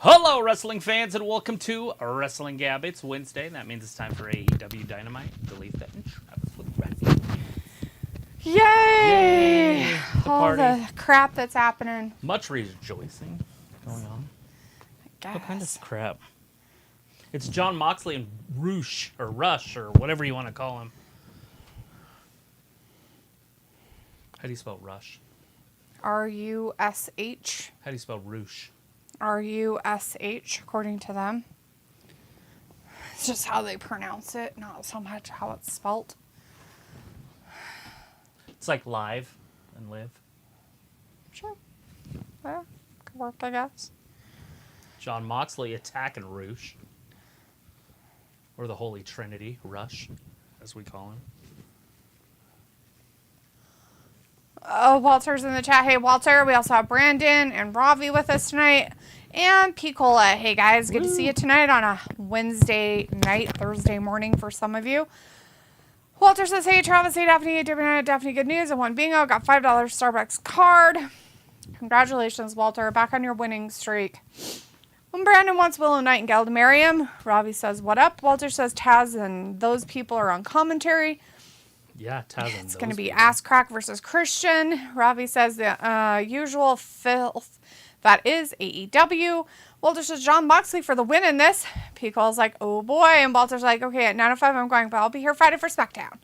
Hello, wrestling fans, and welcome to Wrestling Gab. It's Wednesday, and that means it's time for AEW Dynamite. Delete that and Travis with Rafi. Yay! All the crap that's happening. Much rejoicing going on. What kind of crap? It's John Moxley and Rush, or whatever you want to call him. How do you spell Rush? R-U-S-H. How do you spell Rush? R-U-S-H, according to them. It's just how they pronounce it, not so much how it's spelt. It's like live and live. Sure. Yeah, could work, I guess. John Moxley attacking Rush. Or the Holy Trinity, Rush, as we call him. Oh, Walter's in the chat. Hey, Walter. We also have Brandon and Ravi with us tonight. And Picola. Hey, guys. Good to see you tonight on a Wednesday night, Thursday morning for some of you. Walter says, hey, Travis, hey, Daphne, good news. I won bingo. Got $5 Starbucks card. Congratulations, Walter. Back on your winning streak. When Brandon wants Willow Nightingale to marry him, Ravi says, what up? Walter says, Taz and those people are on commentary. Yeah, Taz. It's going to be Ass Crack versus Christian. Ravi says the usual filth that is AEW. Walter says John Moxley for the win in this. Picole's like, oh boy. And Walter's like, okay, at 9:05 I'm going, but I'll be here Friday for SmackDown.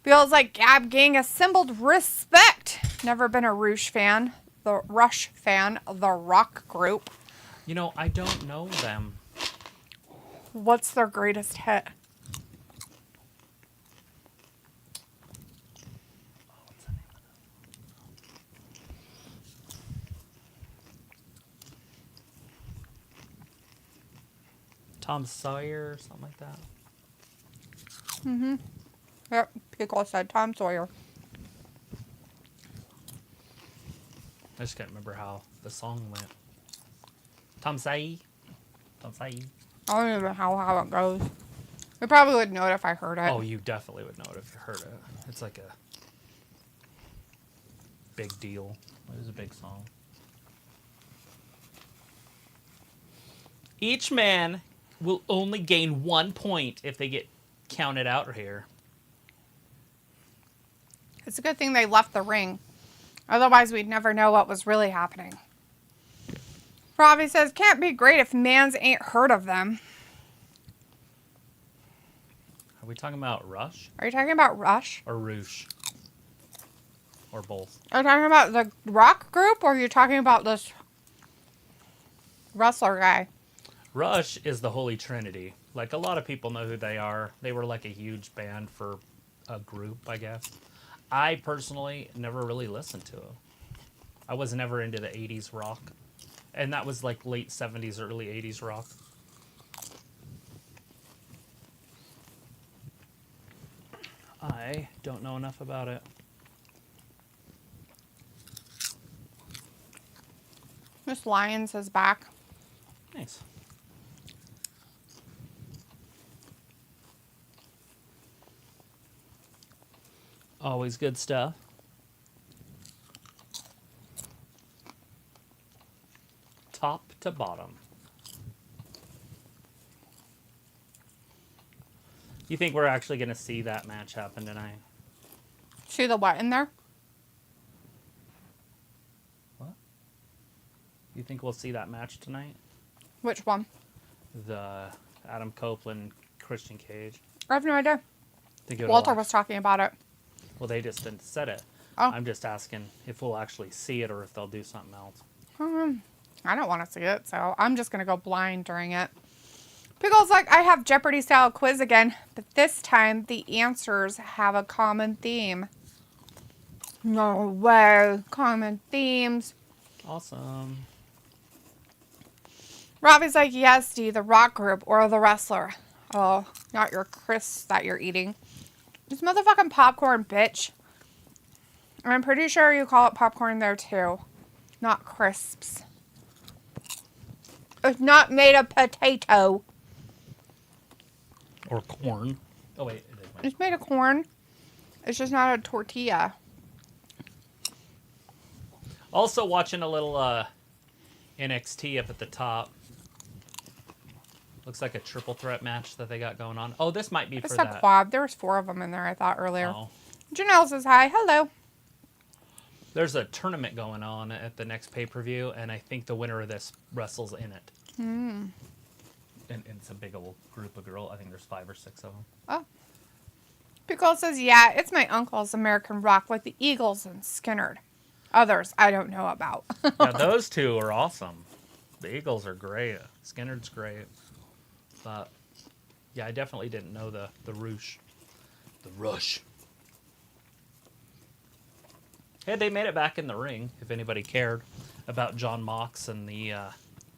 Picole's like, Gab gang assembled, respect. Never been a Rush fan. The Rush fan. The rock group. You know, I don't know them. What's their greatest hit? Tom Sawyer or something like that. Mm-hmm. Yep, Pickle said Tom Sawyer. I just can't remember how the song went. Tom Sawyer. Tom Sawyer. I don't even know how it goes. I probably would know it if I heard it. Oh, you definitely would know it if you heard it. It's like a big deal. It is a big song. Each man will only gain 1 point if they get counted out here. It's a good thing they left the ring. Otherwise, we'd never know what was really happening. Robbie says, can't be great if mans ain't heard of them. Are we talking about Rush? Are you talking about Rush? Or Rush? Or both? Are you talking about the rock group, or are you talking about this wrestler guy? Rush is the Holy Trinity. Like, a lot of people know who they are. They were like a huge band for a group, I guess. I personally never really listened to them. I was never into the 80s rock. And that was like late 70s, early 80s rock. I don't know enough about it. Miss Lyons is back. Nice. Always good stuff. Top to bottom. You think we're actually going to see that match happen tonight? See the what in there? What? You think we'll see that match tonight? Which one? The Adam Copeland, Christian Cage. I have no idea. Think Walter was talking about it. Well, they just didn't set it. Oh. I'm just asking if we'll actually see it or if they'll do something else. I don't want to see it, so I'm just going to go blind during it. Pickle's like, I have Jeopardy-style quiz again, but this time the answers have a common theme. No way. Common themes. Awesome. Robbie's like, yes, D, the rock group or the wrestler. Oh, not your crisps that you're eating. It's motherfucking popcorn, bitch. I'm pretty sure you call it popcorn there, too. Not crisps. It's not made of potato. Or corn. Oh, wait. It is. It's made of corn. It's just not a tortilla. Also watching a little NXT up at the top. Looks like a triple threat match that they got going on. Oh, this might be It's for a that. quad. There was 4 of them in there, I thought, earlier. Oh. Janela says hi. Hello. There's a tournament going on at the next pay-per-view, and I think the winner of this wrestles in it. And it's a big old group of girls. I think there's 5 or 6 of them. Oh. Pickle says, yeah, it's my uncle's American Rock with the Eagles and Skinnerd. Others I don't know about. Yeah, those 2 are awesome. The Eagles are great. Skinnerd's great. But, yeah, I definitely didn't know the Rush. The Rush. Hey, they made it back in the ring, if anybody cared about John Mox and the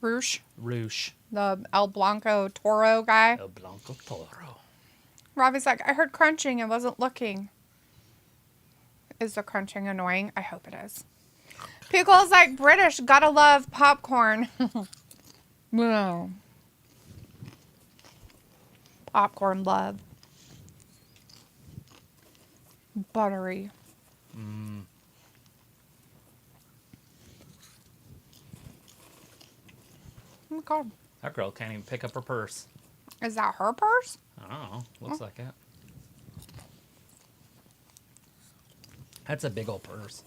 Roosh, Rush. the El Blanco Toro guy. El Blanco Toro. Robbie's like, I heard crunching and wasn't looking. Is the crunching annoying? I hope it is. Pickle's like, British, gotta love popcorn. No. Popcorn love. Buttery. Oh my God. That girl can't even pick up her purse. Is that her purse? I don't know. Looks like it. That's a big old purse.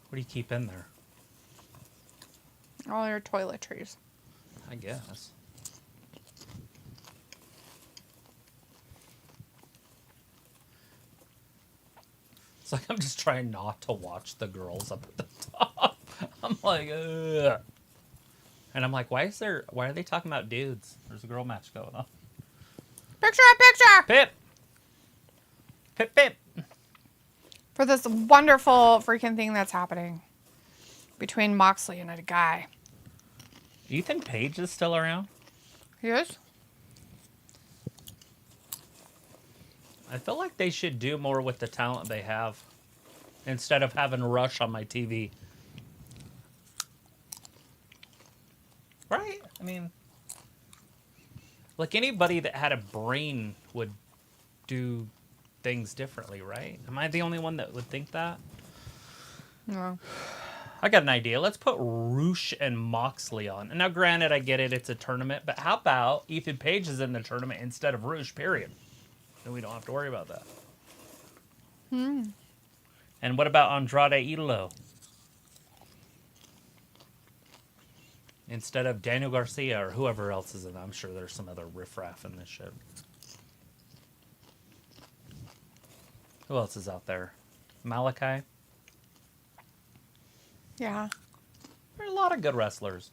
What do you keep in there? All your toiletries. I guess. It's like I'm just trying not to watch the girls up at the top. I'm like, ugh. And I'm like, why are they talking about dudes? There's a girl match going on. Picture! Pip! Pip, pip! For this wonderful freaking thing that's happening between Moxley and a guy. Do you think Paige is still around? He is? I feel like they should do more with the talent they have instead of having Rush on my TV. Right? I mean, like anybody that had a brain would do things differently, right? Am I the only one that would think that? No. I got an idea. Let's put Roosh and Moxley on. And now, granted, I get it. It's a tournament. But how about Ethan Page is in the tournament instead of Roosh, period? Then we don't have to worry about that. And what about Andrade Idolo? Instead of Daniel Garcia or whoever else is in it. I'm sure there's some other riffraff in this shit. Who else is out there? Malachi? Yeah. There are a lot of good wrestlers.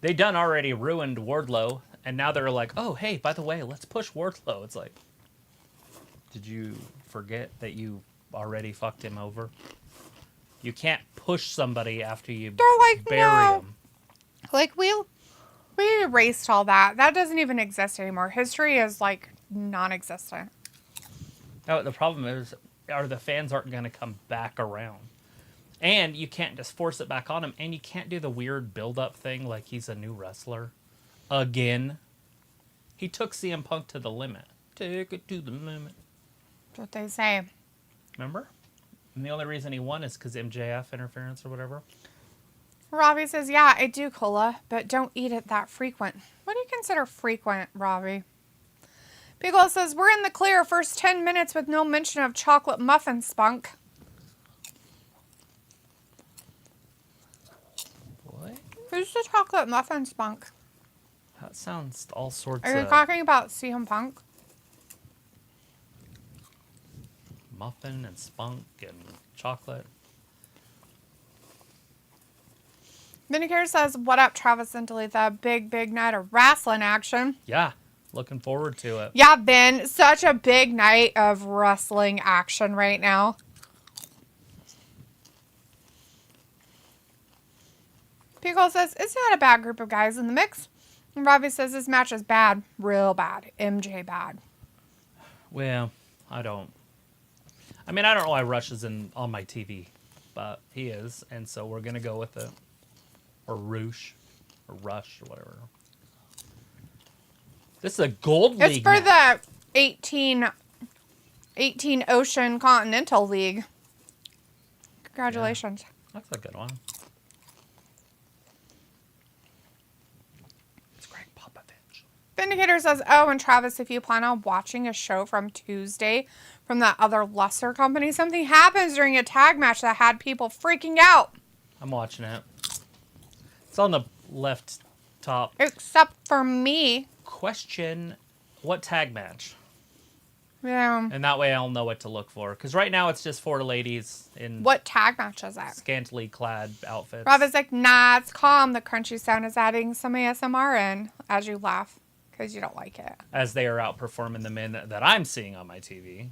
They done already ruined Wardlow, and now they're like, oh, hey, by the way, let's push Wardlow. It's like, did you forget that you already fucked him over? You can't push somebody after you They're like, bury no. him. Like, we erased all that. That doesn't even exist anymore. History is, like, non-existent. No, the problem is, the fans aren't going to come back around. And you can't just force it back on him. And you can't do the weird build-up thing like he's a new wrestler. Again. He took CM Punk to the limit. Take it to the limit. That's what they say. Remember? And the only reason he won is because MJF interference or whatever. Robbie says, yeah, I do cola, but don't eat it that frequent. What do you consider frequent, Robbie? Beagle says, we're in the clear first 10 minutes with no mention of chocolate muffin spunk. What? Who's the chocolate muffin spunk? That sounds all sorts Are you of talking about CM Punk? muffin and spunk and chocolate. Minicare says, what up, Travis and Talitha? Big night of wrestling action. Yeah, looking forward to it. Yeah, Ben, such a big night of wrestling action right now. Pico says, it's not a bad group of guys in the mix. And Robbie says, this match is bad. Real bad. MJ bad. Well, I don't know why Rush is on my TV, but he is, and so we're going to go with it. Or Roosh, or Rush, or whatever. This is a Gold League It's for match. the 18 Ocean Continental League. Congratulations. That's a good one. Vindicator says, oh, and Travis, if you plan on watching a show from Tuesday from that other lesser company, something happens during a tag match that had people freaking out. I'm watching it. It's on the left top. Except for me. Question, what tag match? Yeah. And that way I'll know what to look for. Because right now it's just 4 ladies in What tag match is that? scantily clad outfits. Rob is like, nah, it's calm. The crunchy sound is adding some ASMR in as you laugh because you don't like it. As they are outperforming the men that I'm seeing on my TV.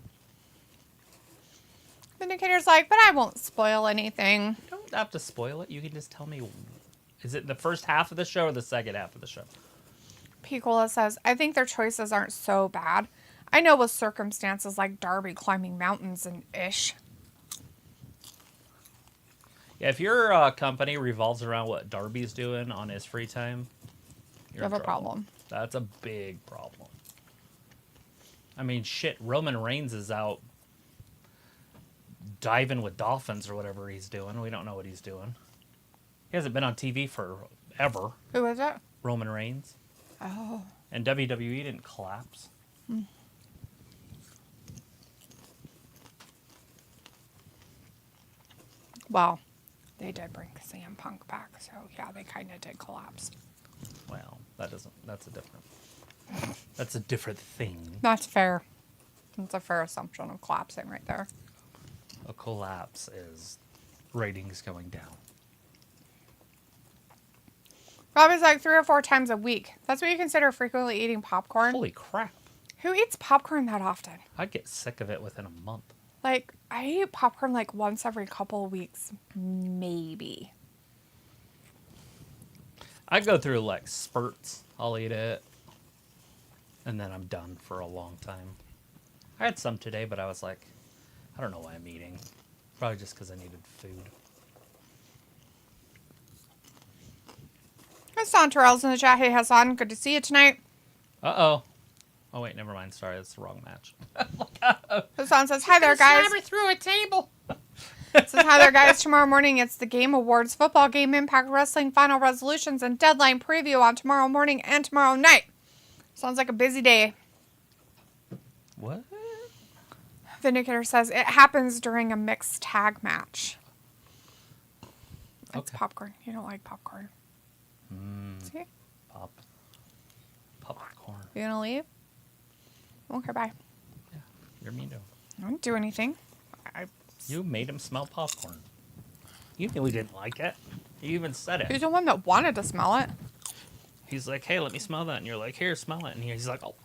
Vindicator's like, but I won't spoil anything. You don't have to spoil it. You can just tell me, is it the first half of the show or the second half of the show? Piccola says, I think their choices aren't so bad. I know with circumstances like Darby climbing mountains and ish. Yeah, if your company revolves around what Darby's doing on his free time, You have a problem. That's a big problem. I mean, shit, Roman Reigns is out diving with dolphins or whatever he's doing. We don't know what he's doing. He hasn't been on TV forever. Who is it? Roman Reigns. Oh. And WWE didn't collapse. Well, they did bring CM Punk back, so yeah, they kind of did collapse. Well, that's a different thing. That's fair. That's a fair assumption of collapsing right there. A collapse is ratings going down. Robbie's like 3 or 4 times a week. That's what you consider frequently eating popcorn? Holy crap. Who eats popcorn that often? I'd get sick of it within a month. Like, I eat popcorn like once every couple of weeks, maybe. I go through like spurts. I'll eat it. And then I'm done for a long time. I had some today, but I was like, I don't know why I'm eating. Probably just because I needed food. Hassan Terrell's in the chat. Hey, Hassan, good to see you tonight. Uh-oh. Oh, wait, never mind. Sorry, that's the wrong match. Hassan says, hi there, guys. Slam her through a table. Says, hi there, guys. Tomorrow morning, it's the Game Awards, Football Game, Impact Wrestling, Final Resolutions, and Deadline Preview on tomorrow morning and tomorrow night. Sounds like a busy day. What? Vindicator says, it happens during a mixed tag match. It's Okay. popcorn. You don't like popcorn. See? Popcorn. You gonna leave? Okay, bye. Yeah, you're mean to him. I didn't do anything. You made him smell popcorn. You knew he didn't like it. You even said He's it. the one that wanted to smell it. He's like, hey, let me smell that. And you're like, here, smell it. And he's like, oh.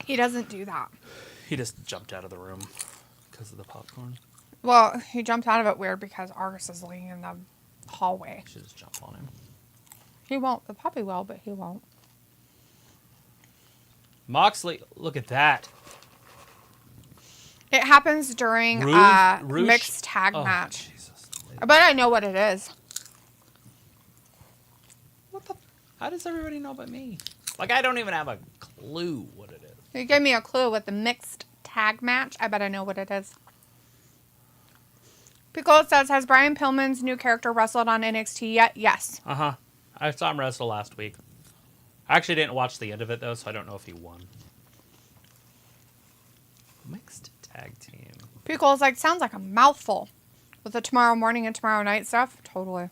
He doesn't do that. He just jumped out of the room because of the popcorn. Well, he jumped out of it weird because Argus is laying in the hallway. I should just jump on him. He won't. The puppy will, but he won't. Moxley, look at that. It happens during a mixed tag match. Jesus. But I know what it is. What the? How does everybody know but me? Like, I don't even have a clue what it is. You gave me a clue with the mixed tag match. I bet I know what it is. Piccolo says, has Brian Pillman's new character wrestled on NXT yet? Yes. Uh-huh. I saw him wrestle last week. I actually didn't watch the end of it, though, so I don't know if he won. Mixed tag team. Piccolo's like, sounds like a mouthful. With the tomorrow morning and tomorrow night stuff? Totally.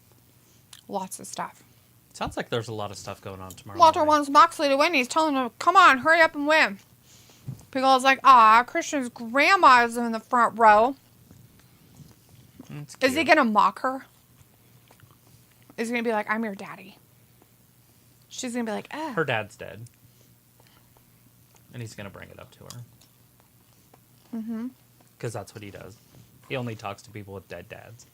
Lots of stuff. Sounds like there's a lot of stuff going on tomorrow Walter morning. wants Moxley to win. He's telling him, come on, hurry up and win. Piccolo's like, Christian's grandma is in the front row. It's Is he cute. going to mock her? Is he going to be like, I'm your daddy? She's going to be like, Her dad's dead. And he's going to bring it up to her. Mm-hmm. Because that's what he does. He only talks to people with dead dads.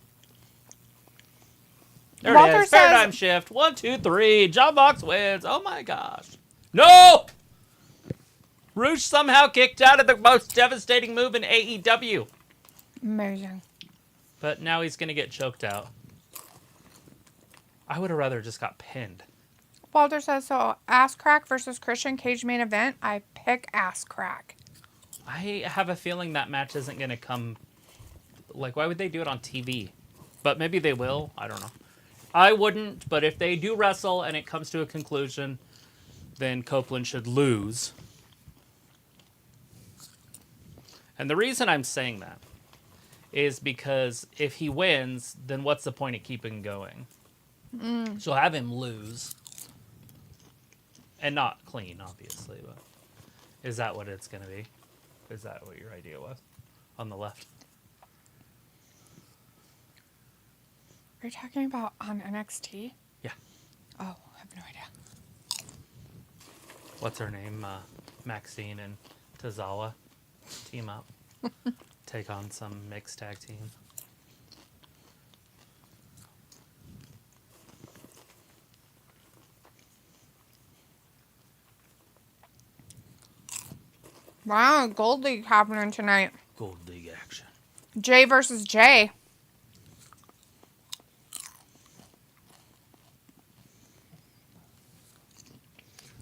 There Walter it is. Paradigm shift. 1, 2, 3. John Mox wins. Oh my gosh. No! Roosh somehow kicked out of the most devastating move in AEW. Amazing. But now he's going to get choked out. I would have rather just got pinned. Walter says, so ass crack versus Christian cage main event. I pick ass crack. I have a feeling that match isn't going to come... Like, why would they do it on TV? But maybe they will. I don't know. I wouldn't, but if they do wrestle and it comes to a conclusion, then Copeland should lose. And the reason I'm saying that is because if he wins, then what's the point of keeping going? So have him lose. And not clean, obviously, but is that what it's going to be? Is that what your idea was? On the left? Are you talking about on NXT? Yeah. Oh, I have no idea. What's her name? Maxine and Tozawa team up. Take on some mixed tag team. Wow, Gold League happening tonight. Gold League action. Jay versus Jay.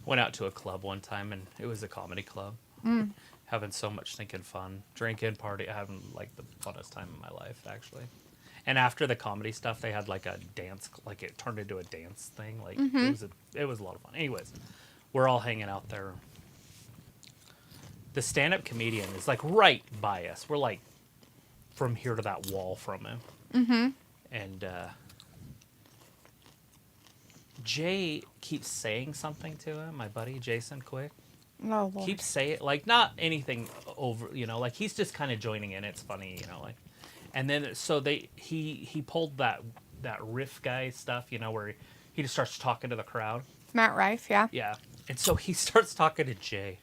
Went out to a club one time, and it was a comedy club. Having so much stinking fun. Drinking, party, having, like, the funnest time of my life, actually. And after the comedy stuff, they had, like, a dance, like, it turned into a dance thing. Like, it was a lot of fun. Anyways, we're all hanging out there. The stand-up comedian is, like, right by us. We're, like, from here to that wall from him. Mm-hmm. And, Jay keeps saying something to him, my buddy, Jason Quick. No, Lord. Keeps saying, like, not anything over, you know, like, he's just kind of joining in. It's funny, you know, like. And then, so he pulled that riff guy stuff, you know, where he just starts talking to the crowd. Matt Rife, yeah. Yeah. And so he starts talking to Jay.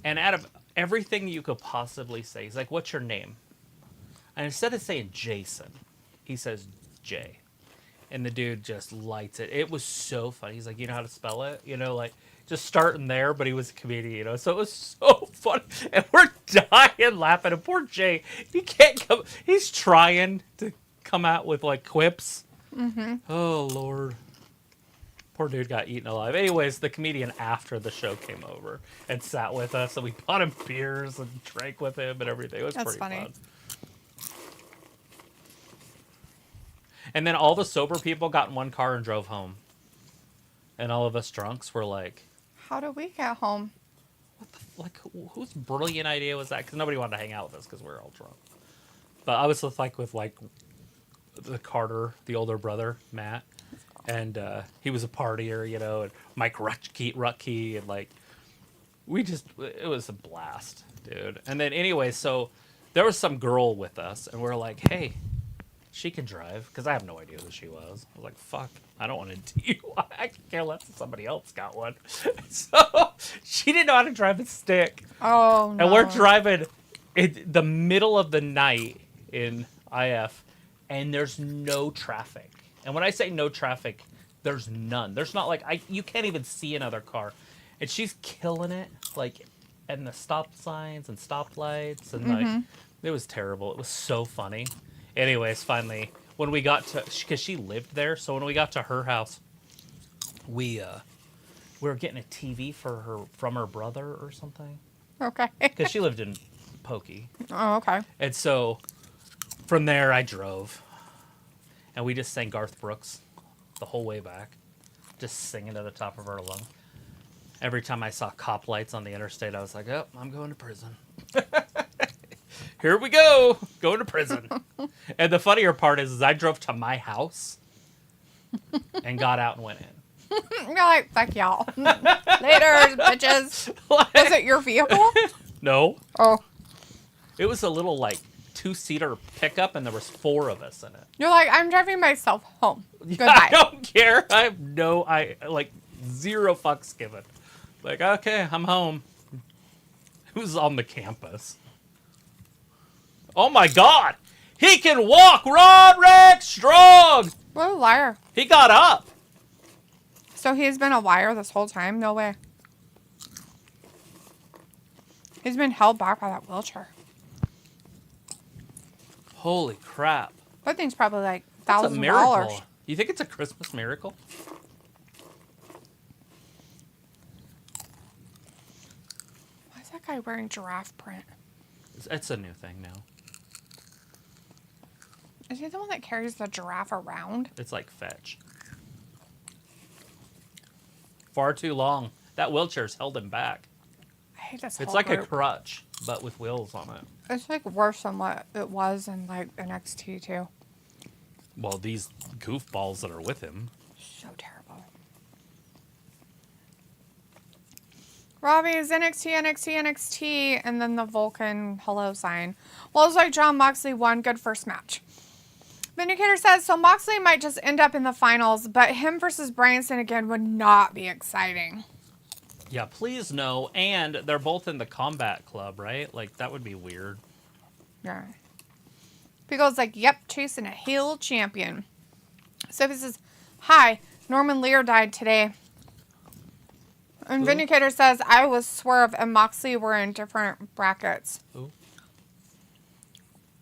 And out of everything you could possibly say, he's like, what's your name? And instead of saying Jason, he says Jay. And the dude just lights it. It was so funny. He's like, you know how to spell it? You know, like, just starting there, but he was a comedian, you know? So it was so funny. And we're dying laughing. And poor Jay, he can't come. He's trying to come out with, like, quips. Mm-hmm. Oh, Lord. Poor dude got eaten alive. Anyways, the comedian after the show came over and sat with us. And we bought him beers and drank with him and everything. It was pretty fun. And then all the sober people got in one car and drove home. And all of us drunks were like... How do we get home? What the... Like, whose brilliant idea was that? Because nobody wanted to hang out with us because we were all drunk. But I was with, like, the Carter, the older brother, Matt. And he was a partier, you know, and Mike Rutke, and, like... We just... It was a blast, dude. And then, anyway, so... There was some girl with us, and we were like, hey... She can drive, because I have no idea who she was. I was like, fuck, I don't want a DUI. I can care less if somebody else got one. So, she didn't know how to drive a stick. Oh, no. And we're driving in the middle of the night in IF, and there's no traffic. And when I say no traffic, there's none. There's not, like, you can't even see another car. And she's killing it, like, and the stop signs and stoplights, and, like, it was terrible. It was so funny. Anyways, finally, when we got to... Because she lived there, so when we got to her house, we were getting a TV from her brother or something. Okay. Because she lived in Pokey. Oh, okay. And so, from there, I drove. And we just sang Garth Brooks the whole way back. Just singing at the top of our lungs. Every time I saw cop lights on the interstate, I was like, oh, I'm going to prison. Here we go, going to prison. And the funnier part is I drove to my house and got out and went in. You're like, fuck y'all. Later, bitches. Like, was it your vehicle? No. Oh. It was a little, like, 2-seater pickup, and there was 4 of us in it. You're like, I'm driving myself home. Yeah, Goodbye. I don't care. I have zero fucks given. Like, okay, I'm home. Who's on the campus? Oh my God! He can walk! Roderick Strong! What a liar. He got up. So he's been a liar this whole time? No way. He's been held back by that wheelchair. Holy crap. That thing's probably like That's a $1,000. miracle. You think it's a Christmas miracle? Why is that guy wearing giraffe print? It's a new thing now. Is he the one that carries the giraffe around? It's like fetch. Far too long. That wheelchair's held him back. I hate this It's whole like a group. crutch, but with wheels on it. It's like worse than what it was in like NXT too. Well, these goofballs that are with him. So terrible. Robbie is NXT, and then the Vulcan hello sign. Well, it's like John Moxley won. Good first match. Vindicator says, so Moxley might just end up in the finals, but him versus Bryanson again would not be exciting. Yeah, please no. And they're both in the Combat Club, right? Like, that would be weird. Yeah. Pico's like, yep, chasing a heel champion. Sophie says, hi, Norman Lear died today. And Who? Vindicator says, I was Swerve and Moxley were in different brackets. Who?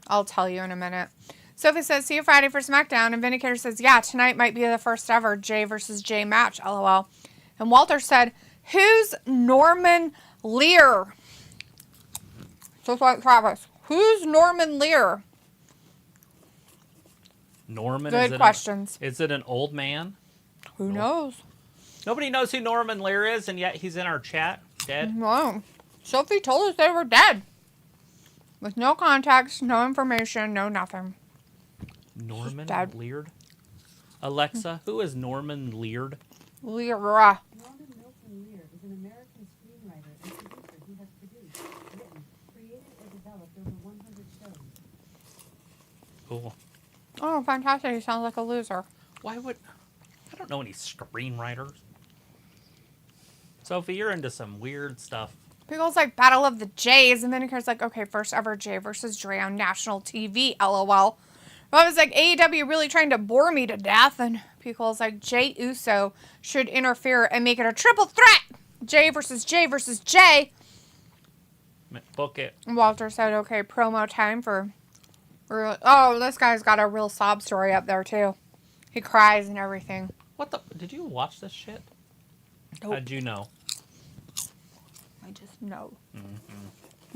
I'll tell you in a minute. Sophie says, see you Friday for SmackDown. And Vindicator says, yeah, tonight might be the first ever Jay versus Jay match, LOL. And Walter said, who's Norman Lear? Just like Travis. Who's Norman Lear? Norman? Good questions. Is it an old man? Who knows? Nobody knows who Norman Lear is, and yet he's in our chat, dead. No. Sophie told us they were dead. With no context, no information, no nothing. Norman dead. Leard? Alexa, who is Norman Leard? Lear. Norman Milton Lear is an American screenwriter and producer who has produced, written, created, or developed over 100 shows. Cool. Oh, fantastic. He sounds like a loser. Why would... I don't know any screenwriters. Sophie, you're into some weird stuff. People's like Battle of the Jays, and then it goes like, okay, first ever Jay versus Dre on national TV, LOL. I was like, AEW really trying to bore me to death, and people's like, Jay Uso should interfere and make it a triple threat. Jay versus Jay versus Jay. Book it. And Walter said, okay, promo time for... Oh, this guy's got a real sob story up there, too. He cries and everything. What the... Did you watch this shit? Nope. How'd you know? I just know. Mm-hmm.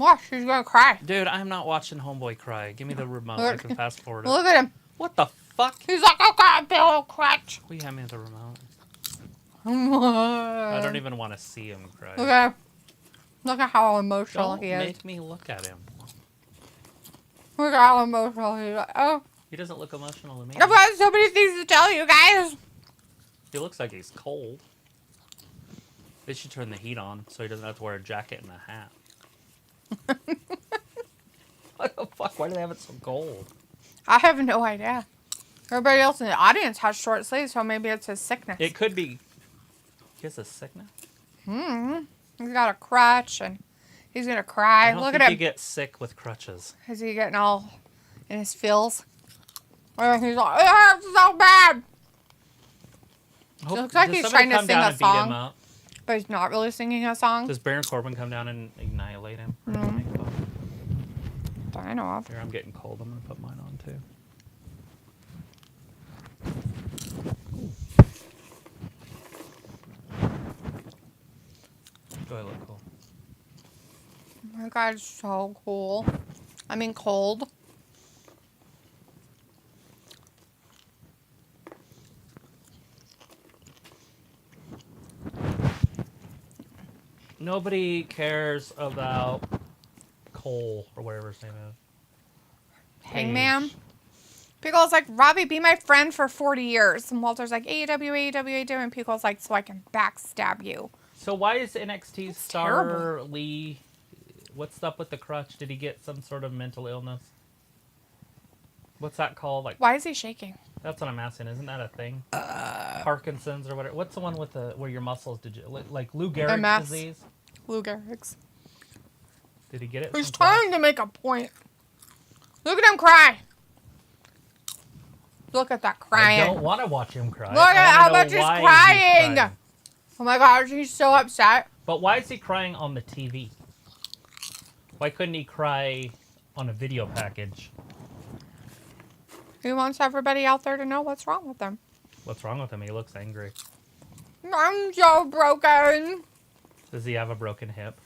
Watch, she's gonna cry. Dude, I'm not watching Homeboy cry. Give me the remote. I can fast forward it. Look at him. What the fuck? He's like, I got a big old crutch. Will you hand me the remote? I I don't even want to see him cry. Look at him. Look at how emotional Don't he is. make me look at him. Look at how emotional he is. Oh, He doesn't look emotional to me. I've got so many things to tell you guys. He looks like he's cold. They should turn the heat on so he doesn't have to wear a jacket and a hat. What the fuck? Why do they have it so cold? I have no idea. Everybody else in the audience has short sleeves, so maybe it's his sickness. It could be. He has a sickness? He's got a crutch and he's gonna cry. I don't Look think at you him. get sick with crutches. Is he getting all in his feels? And he's like, it hurts so bad. It looks like he's trying to sing a song, but he's not really singing a song. Does Baron Corbin come down and annihilate him? That I know of. Here, I'm getting cold. I'm going to put mine on, too. Do I look cool? Oh my God, it's so cool. I mean, cold. Nobody cares about Cole, or whatever his name is. Hangman. Pickle's like, Robbie, be my friend for 40 years. And Walter's like, AEW, AEW. And Pickle's like, so I can backstab you. So why is NXT That's star terrible. Lee... What's up with the crutch? Did he get some sort of mental illness? What's that called? Like, Why is he shaking? that's what I'm asking. Isn't that a thing? Parkinson's or whatever. What's the one with the where your muscles like Lou Gehrig's MS. disease? Lou Gehrig's. Did he get it? He's from class? trying to make a point. Look at him cry. Look at that crying. I don't want to watch him cry. Look I at how wanna much know he's why crying. Oh my gosh, he's so upset. But why is he crying on the TV? Why couldn't he cry on a video package? He wants everybody out there to know what's wrong with him. What's wrong with him? He looks angry. I'm so broken. Does he have a broken hip?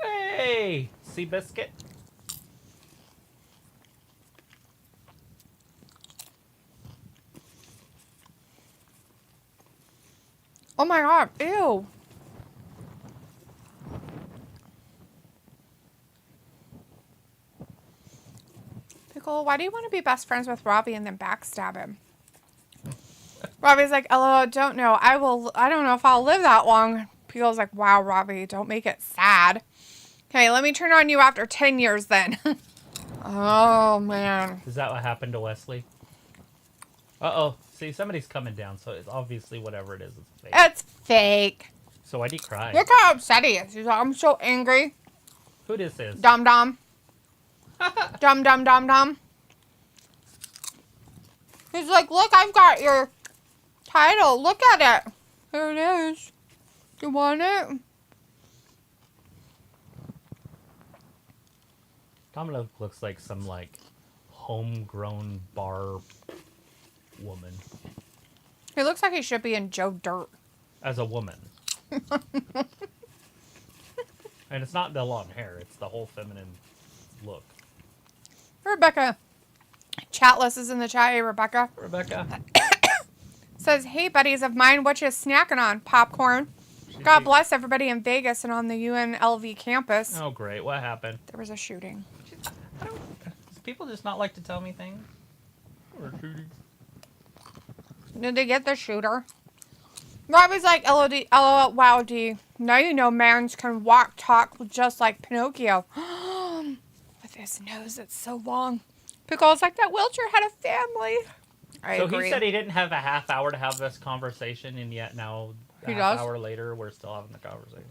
Hey! Seabiscuit. Oh my god, ew. Pickle, why do you want to be best friends with Robbie and then backstab him? Robbie's like, LOL, don't know. I don't know if I'll live that long. Pickle's like, wow, Robbie, don't make it sad. Okay, let me turn on you after 10 years then. Oh, man. Is that what happened to Wesley? Uh-oh. See, somebody's coming down, so it's obviously whatever it is fake. It's fake. So why'd he cry? Look how upset he is. He's like, I'm so angry. Who this is? Dum-dum. Dum-dum-dum-dum. He's like, look, I've got your title. Look at it. Here it is. You want it? Domino looks like some, like, homegrown bar woman. He looks like he should be in Joe Dirt. As a woman. And it's not the long hair, it's the whole feminine look. Rebecca. Chatless is in the chat. Hey, Rebecca. Rebecca. Says, hey, buddies of mine, what you snacking on? Popcorn. God bless everybody in Vegas and on the UNLV campus. Oh, great. What happened? There was a shooting. Does people just not like to tell me things? Or shooting? Did they get the shooter? Robbie's like, LOD, LOL, wow, D. Now you know mans can walk, talk just like Pinocchio. With his nose, it's so long. Pickle's like, that wheelchair had a family. I so agree. he said he didn't have a half hour to have this conversation, and yet now, He half does? hour later, we're still having the conversation.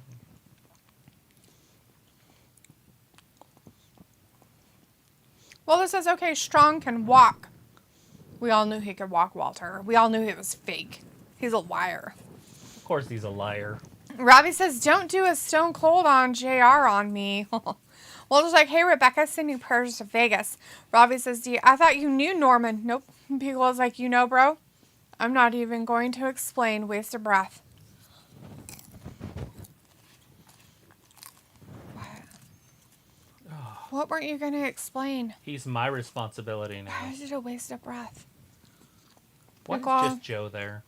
Well, this says, okay, Strong can walk. We all knew he could walk, Walter. We all knew he was fake. He's a liar. Of course he's a liar. Robbie says, don't do a Stone Cold on JR on me. Walter's like, hey, Rebecca, sending prayers to Vegas. Robbie says, I thought you knew Norman. Nope. Pickle's like, you know, bro? I'm not even going to explain. Waste of breath. What weren't you going to explain? He's my responsibility now. How is it a waste of breath? Why is Pickle. just Joe there?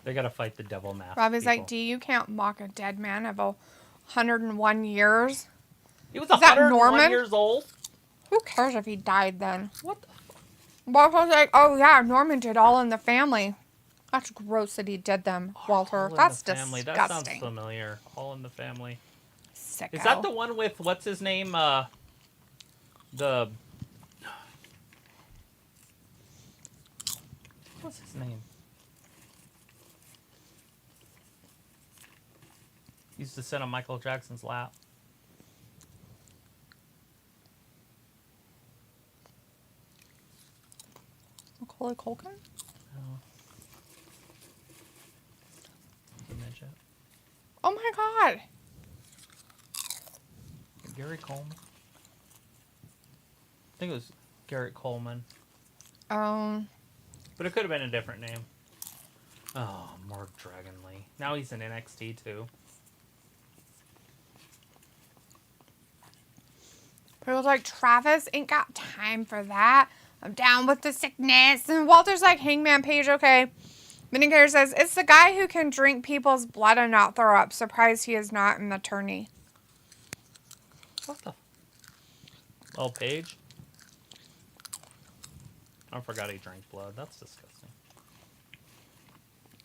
They gotta fight the devil mask. Robbie's people. like, you can't mock a dead man of 101 years. He was Is that 101 Norman? years old? Who cares if he died then? What the Walter's like, oh yeah, Norman did All in the Family. That's gross that he did them, Walter. All in That's the Family. disgusting. That sounds familiar. All in the Family. Sicko. Is that the one with, what's his name? What's his name? He used to sit on Michael Jackson's lap. Macaulay Culkin? Oh. The midget. Oh my god. Gary Coleman? I think it was Garrett Coleman. But it could have been a different name. Oh, Mark Dragonlee. Now he's in NXT too. People's like, Travis ain't got time for that. I'm down with the sickness. And Walter's like, Hangman Page, okay. Minicator says, it's the guy who can drink people's blood and not throw up. Surprised he is not an attorney. What the? Oh, Page? I forgot he drank blood. That's disgusting.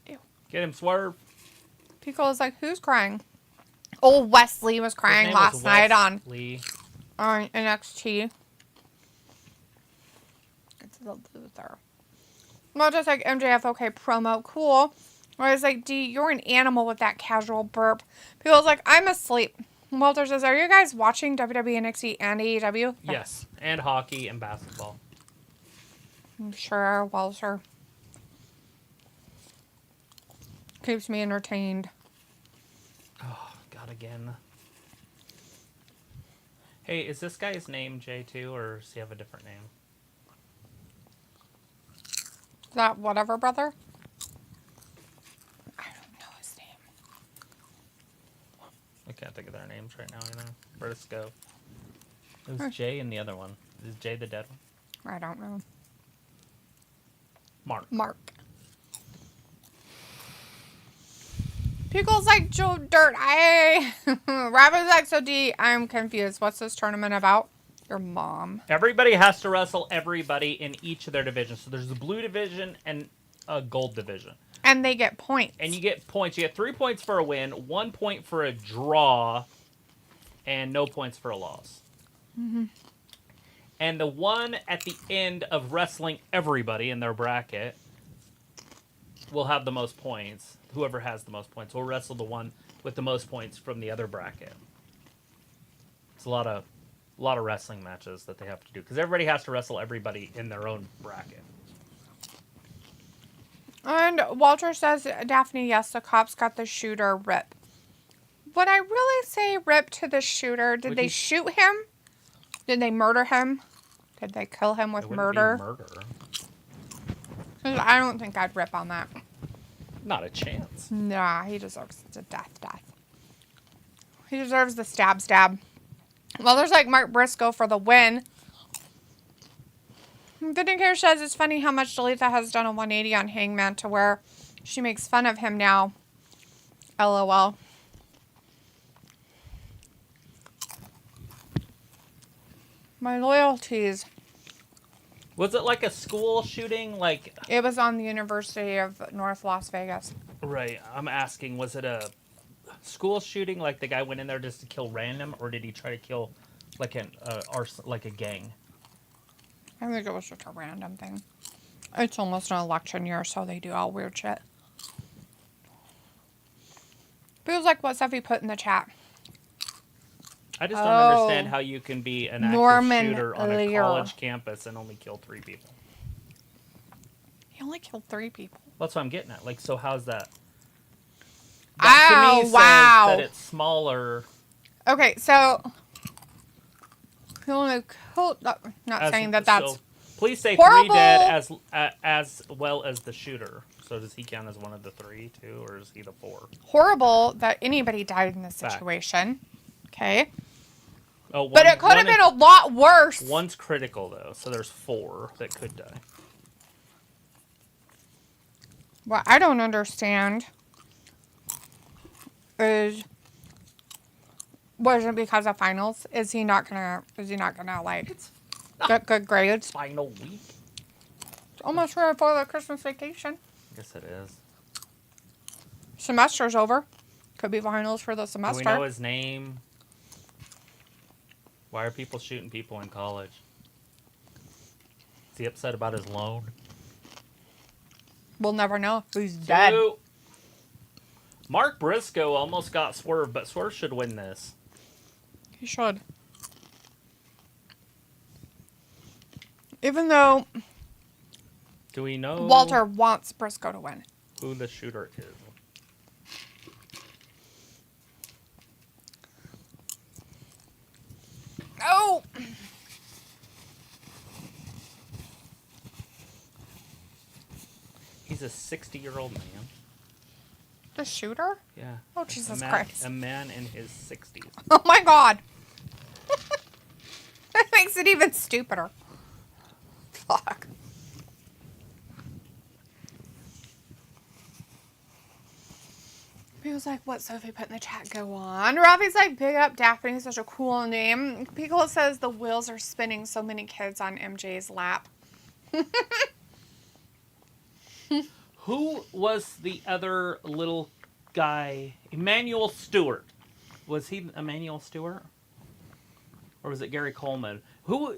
Ew. Get him, Swerve. Pico is like, who's crying? Oh, Wesley was crying His name last was night on Wesley. NXT. It's the loser. Well, just like MJF, okay, promo, cool. I was like, D, you're an animal with that casual burp. People's like, I'm asleep. Walter says, are you guys watching WWE, NXT, and AEW? Yes, and hockey and basketball. I'm sure, Walter. Keeps me entertained. Oh, God, again. Hey, is this guy's name J2, or does he have a different name? Is that whatever, brother? I don't know his name. I can't think of their names right now either. Briscoe. It was Jay and the other one. Is Jay the dead one? I don't know. Marq. Pickles like Joe Dirt. Rabbit's XOD. I'm confused. What's this tournament about? Your mom. Everybody has to wrestle everybody in each of their divisions. So there's the blue division and a gold division. And they get points. And you get points. You get 3 points for a win, 1 point for a draw, and no points for a loss. Mm-hmm. And the one at the end of wrestling everybody in their bracket will have the most points. Whoever has the most points will wrestle the one with the most points from the other bracket. It's a lot of wrestling matches that they have to do because everybody has to wrestle everybody in their own bracket. And Walter says, Daphne, yes, the cops got the shooter. Rip. Would I really say rip to the shooter? Did they shoot him? Did they murder him? Did they kill him with murder? Murder. I don't think I'd rip on that. Not a chance. Nah, he deserves the death. He deserves the stab. Well, there's like Mark Briscoe for the win. Vinegar says it's funny how much Delita has done a 180 on Hangman to where she makes fun of him now. LOL. My loyalties. Was it like a school shooting? Like It was on the University of North Las Vegas. right. I'm asking, was it a school shooting? Like the guy went in there just to kill random, or did he try to kill like like a gang? I think it was just a random thing. It's almost an election year, so they do all weird shit. Feels like what Sophie put in the chat. I just don't understand how you can be an active shooter on a Lear. college campus and only kill 3 people. He only killed 3 people. That's what I'm getting at. Like, so how's that? Oh, That to me wow. says that it's smaller. Okay, so he only killed. Not saying that that's. So please say horrible. 3 dead as well as the shooter. So does he count as one of the 3 too, or is he the 4? Horrible that anybody died in this Fact. situation. Okay. Oh, But it could have been a lot worse. One's critical though, so there's 4 that could die. What I don't understand is, was it because of finals? Is he not gonna like get good grades? Final week. It's almost right before the Christmas vacation. I guess it is. Semester's over. Could be finals for the Do semester. we know his name? Why are people shooting people in college? Is he upset about his loan? We'll never know. He's dead. 2. Mark Briscoe almost got Swerve, but Swerve should win this. He should. Even though Do we know Walter wants Briscoe to win. who the shooter is? Oh! He's a 60-year-old man. The shooter? Yeah. Oh, Jesus a man, Christ. A man in his 60s. Oh my God. That makes it even stupider. Fuck. He was like, what Sophie put in the chat, go on. Ravi's like, big up Daphne, such a cool name. Pico says the wheels are spinning, so many kids on MJ's lap. Who was the other little guy? Emmanuel Stewart. Was he Emmanuel Stewart? Or was it Gary Coleman?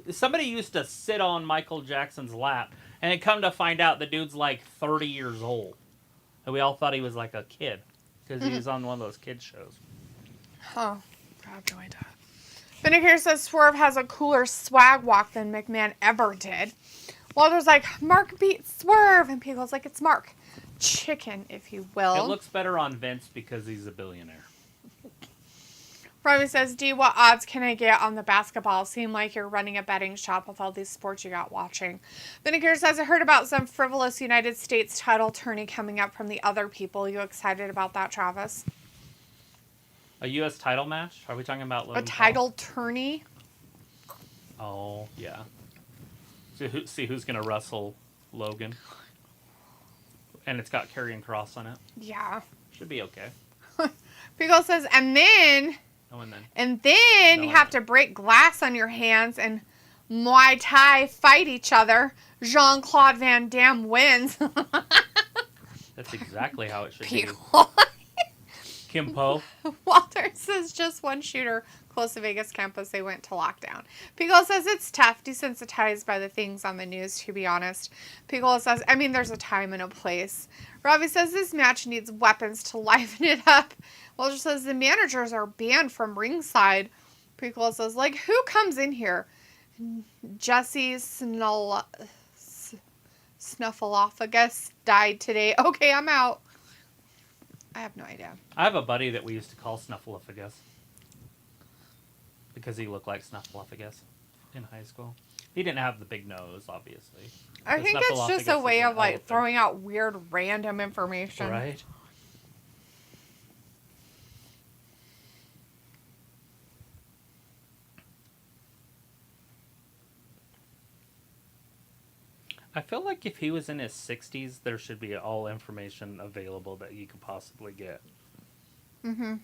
Somebody used to sit on Michael Jackson's lap, and it come to find out the dude's like 30 years old. And we all thought he was like a kid. Because he was on one of those kids shows. Oh, I have no idea. Vinegar says Swerve has a cooler swag walk than McMahon ever did. Walter's like, Mark beat Swerve. And Pickle's like, it's Mark. Chicken, if you will. It looks better on Vince because he's a billionaire. Robbie says, D, what odds can I get on the basketball? Seem like you're running a betting shop with all these sports you got watching. Vinegar says, I heard about some frivolous United States title tourney coming up from the other people. You excited about that, Travis? A U.S. title match? Are we talking about A Logan Paul? title tourney. Oh, yeah. See who's going to wrestle Logan. And it's got Karrion Kross on it. Yeah. Should be okay. Pickle says, and then No, and then. you have to break glass on your hands and Muay Thai fight each other. Jean-Claude Van Damme wins. That's exactly how it should be. Pickle. Kimpo. Walter says just one shooter close to Vegas campus. They went to lockdown. Pickle says it's tough, desensitized by the things on the news, to be honest. Pickle says, I mean, there's a time and a place. Robbie says this match needs weapons to liven it up. Walter says the managers are banned from ringside. Pickle says, like, who comes in here? Jesse Snuffleupagus died today. Okay, I'm out. I have no idea. I have a buddy that we used to call Snuffleupagus. Because he looked like Snuffleupagus in high school. He didn't have the big nose, obviously. I think it's just a way of, like, elephant. throwing out weird, random information. Right? I feel like if he was in his 60s, there should be all information available that you could possibly get. Mm-hmm. It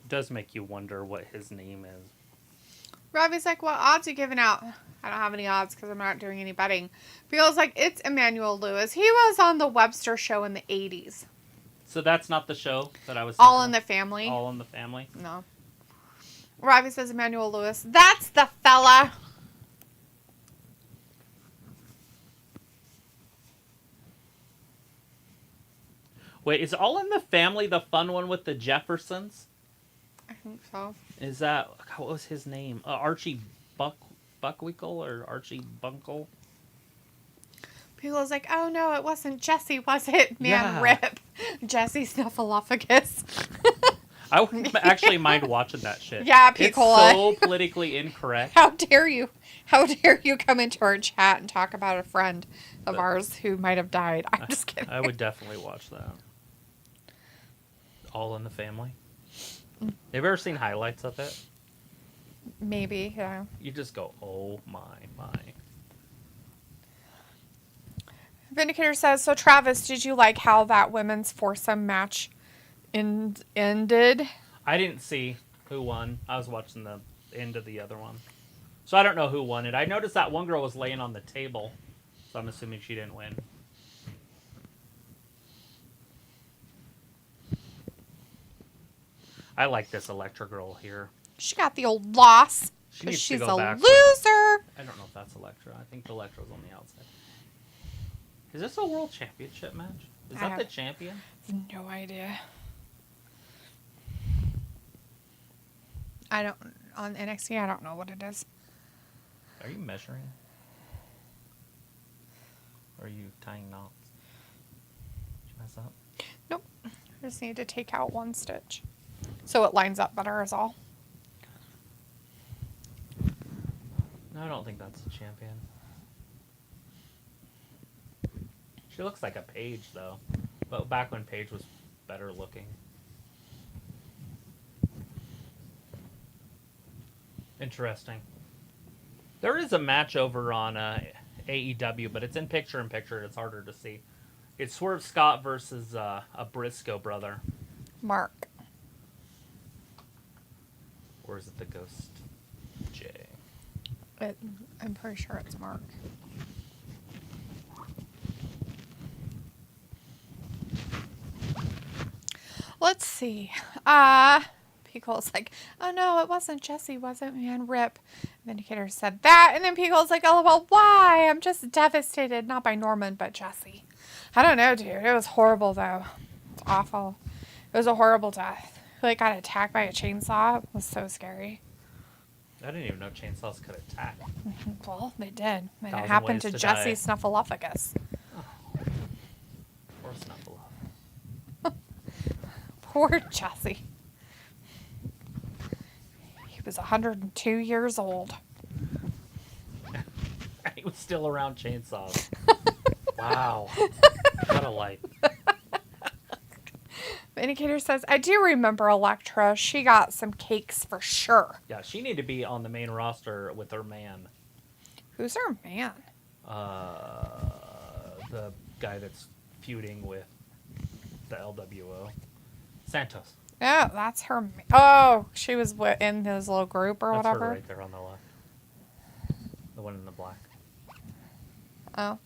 does make you wonder what his name is. Robbie's like, what odds are you giving out? I don't have any odds because I'm not doing any betting. Feels like it's Emmanuel Lewis. He was on the Webster show in the 80s. So that's not the show that I was All thinking in of? the Family. All in the Family? No. Robbie says Emmanuel Lewis. That's the fella. Wait, is All in the Family the fun one with the Jeffersons? I think so. Is that, what was his name? Archie Buckwinkle or Archie Bunkle? People was like, oh no, it wasn't Jesse, was it? Man, Yeah. rip. Jesse Snuffleupagus. I wouldn't actually mind watching that shit. Yeah, It's Piccola. so politically incorrect. How dare you? How dare you come into our chat and talk about a friend of ours who might have died? I'm just kidding. I would definitely watch that. All in the Family. Have you ever seen highlights of it? Maybe, yeah. You just go, oh my. Vindicator says, so Travis, did you like how that women's foursome match ended? I didn't see who won. I was watching the end of the other one. So I don't know who won it. I noticed that one girl was laying on the table. So I'm assuming she didn't win. I like this Electra girl here. She got the old loss She because needs to she's go a back. loser. I don't know if that's Electra. I think Electra's on the outside. Is this a world championship match? Is I that have- the champion? No idea. I don't, on NXT, I don't know what it is. Are you measuring? Or are you tying knots? Did you mess up? Nope. I just need to take out one stitch. So it lines up better is all. No, I don't think that's the champion. She looks like a Paige, though. But back when Paige was better looking. Interesting. There is a match over on AEW, but it's in picture-in-picture. It's harder to see. It's Swerve Scott versus a Briscoe brother. Marq. Or is it the Ghost J? I'm pretty sure it's Marq. Let's see. Picole's like, oh no, it wasn't Jesse, was it? Man, rip. Vindicator said that. And then Picole's like, oh, well, why? I'm just devastated. Not by Norman, but Jesse. I don't know, dude. It was horrible, though. It's awful. It was a horrible death. He, like, got attacked by a chainsaw. It was so scary. I didn't even know chainsaws could attack. Well, they did. And it 1,000 happened ways to to Jesse die. Snuffleupagus. Or Snuffle. Poor Jesse. He was 102 years old. He was still around chainsaws. Wow. What a life. Vindicator says, I do remember Elektra. She got some cakes for sure. Yeah, she need to be on the main roster with her man. Who's her man? The guy that's feuding with the LWO. Santos. Oh, that's her. Oh, she was in his little group or That's whatever. her right there on the left. The one in the black. Oh.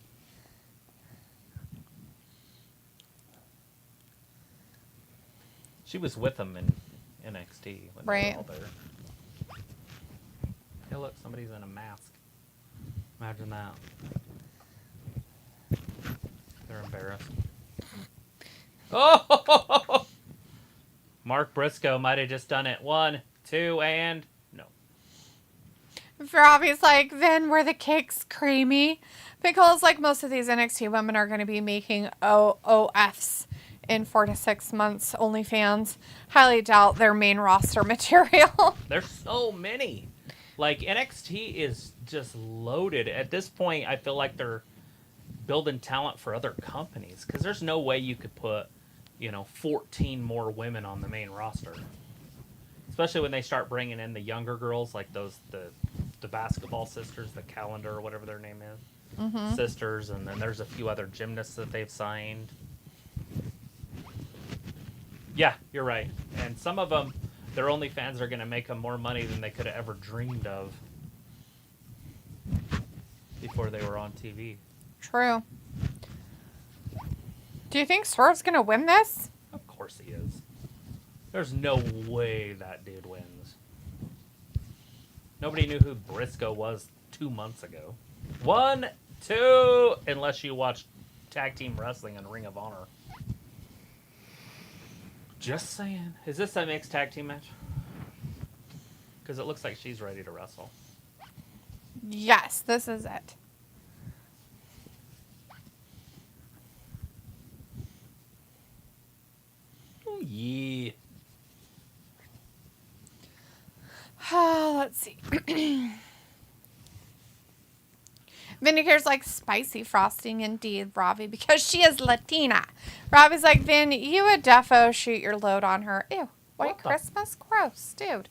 She was with him in NXT when they Right. were all there. Hey, look, somebody's in a mask. Imagine that. They're embarrassed. Oh! Mark Briscoe might have just done it. 1, 2, and no. Robbie's like, then were the cakes creamy? Because like most of these NXT women are going to be making OOFs in 4 to 6 months. OnlyFans. Highly doubt their main roster material. There's so many. Like, NXT is just loaded. At this point, I feel like they're building talent for other companies. Because there's no way you could put, 14 more women on the main roster. Especially when they start bringing in the younger girls, like the basketball sisters, the Calendar or whatever their name is. Mm-hmm. Sisters, and then there's a few other gymnasts that they've signed. Yeah, you're right. And some of them, their OnlyFans are going to make them more money than they could have ever dreamed of before they were on TV. True. Do you think Swerve's going to win this? Of course he is. There's no way that dude wins. Nobody knew who Briscoe was 2 months ago. 1, 2, unless you watch tag team wrestling and Ring of Honor. Just saying. Is this a mixed tag team match? Because it looks like she's ready to wrestle. Yes, this is it. Oh, yeah. Let's see. Vindicator's like, spicy frosting indeed, Ravi, because she is Latina. Ravi's like, Vin, you would defo shoot your load on her. Ew, white What the- Christmas? Gross, dude.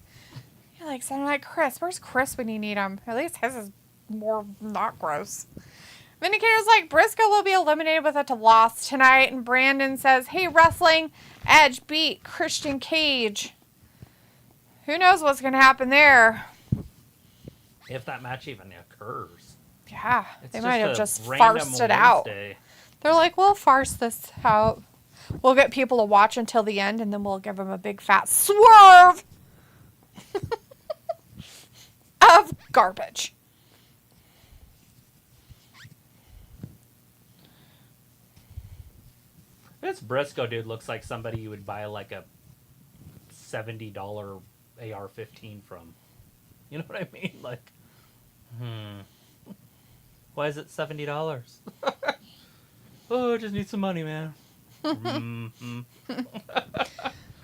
You're like, sounding like Chris. Where's Chris when you need him? At least his is more not gross. Vindicator's like, Briscoe will be eliminated with a loss tonight. And Brandon says, hey, wrestling, Edge beat Christian Cage. Who knows what's going to happen there? If that match even occurs. Yeah, It's they might have a just random farced it out. Wednesday. They're like, we'll farce this out. We'll get people to watch until the end, and then we'll give them a big fat swerve of garbage. This Briscoe dude looks like somebody you would buy like a $70 AR-15 from. You know what I mean? Like, why is it $70? Oh, I just need some money, man.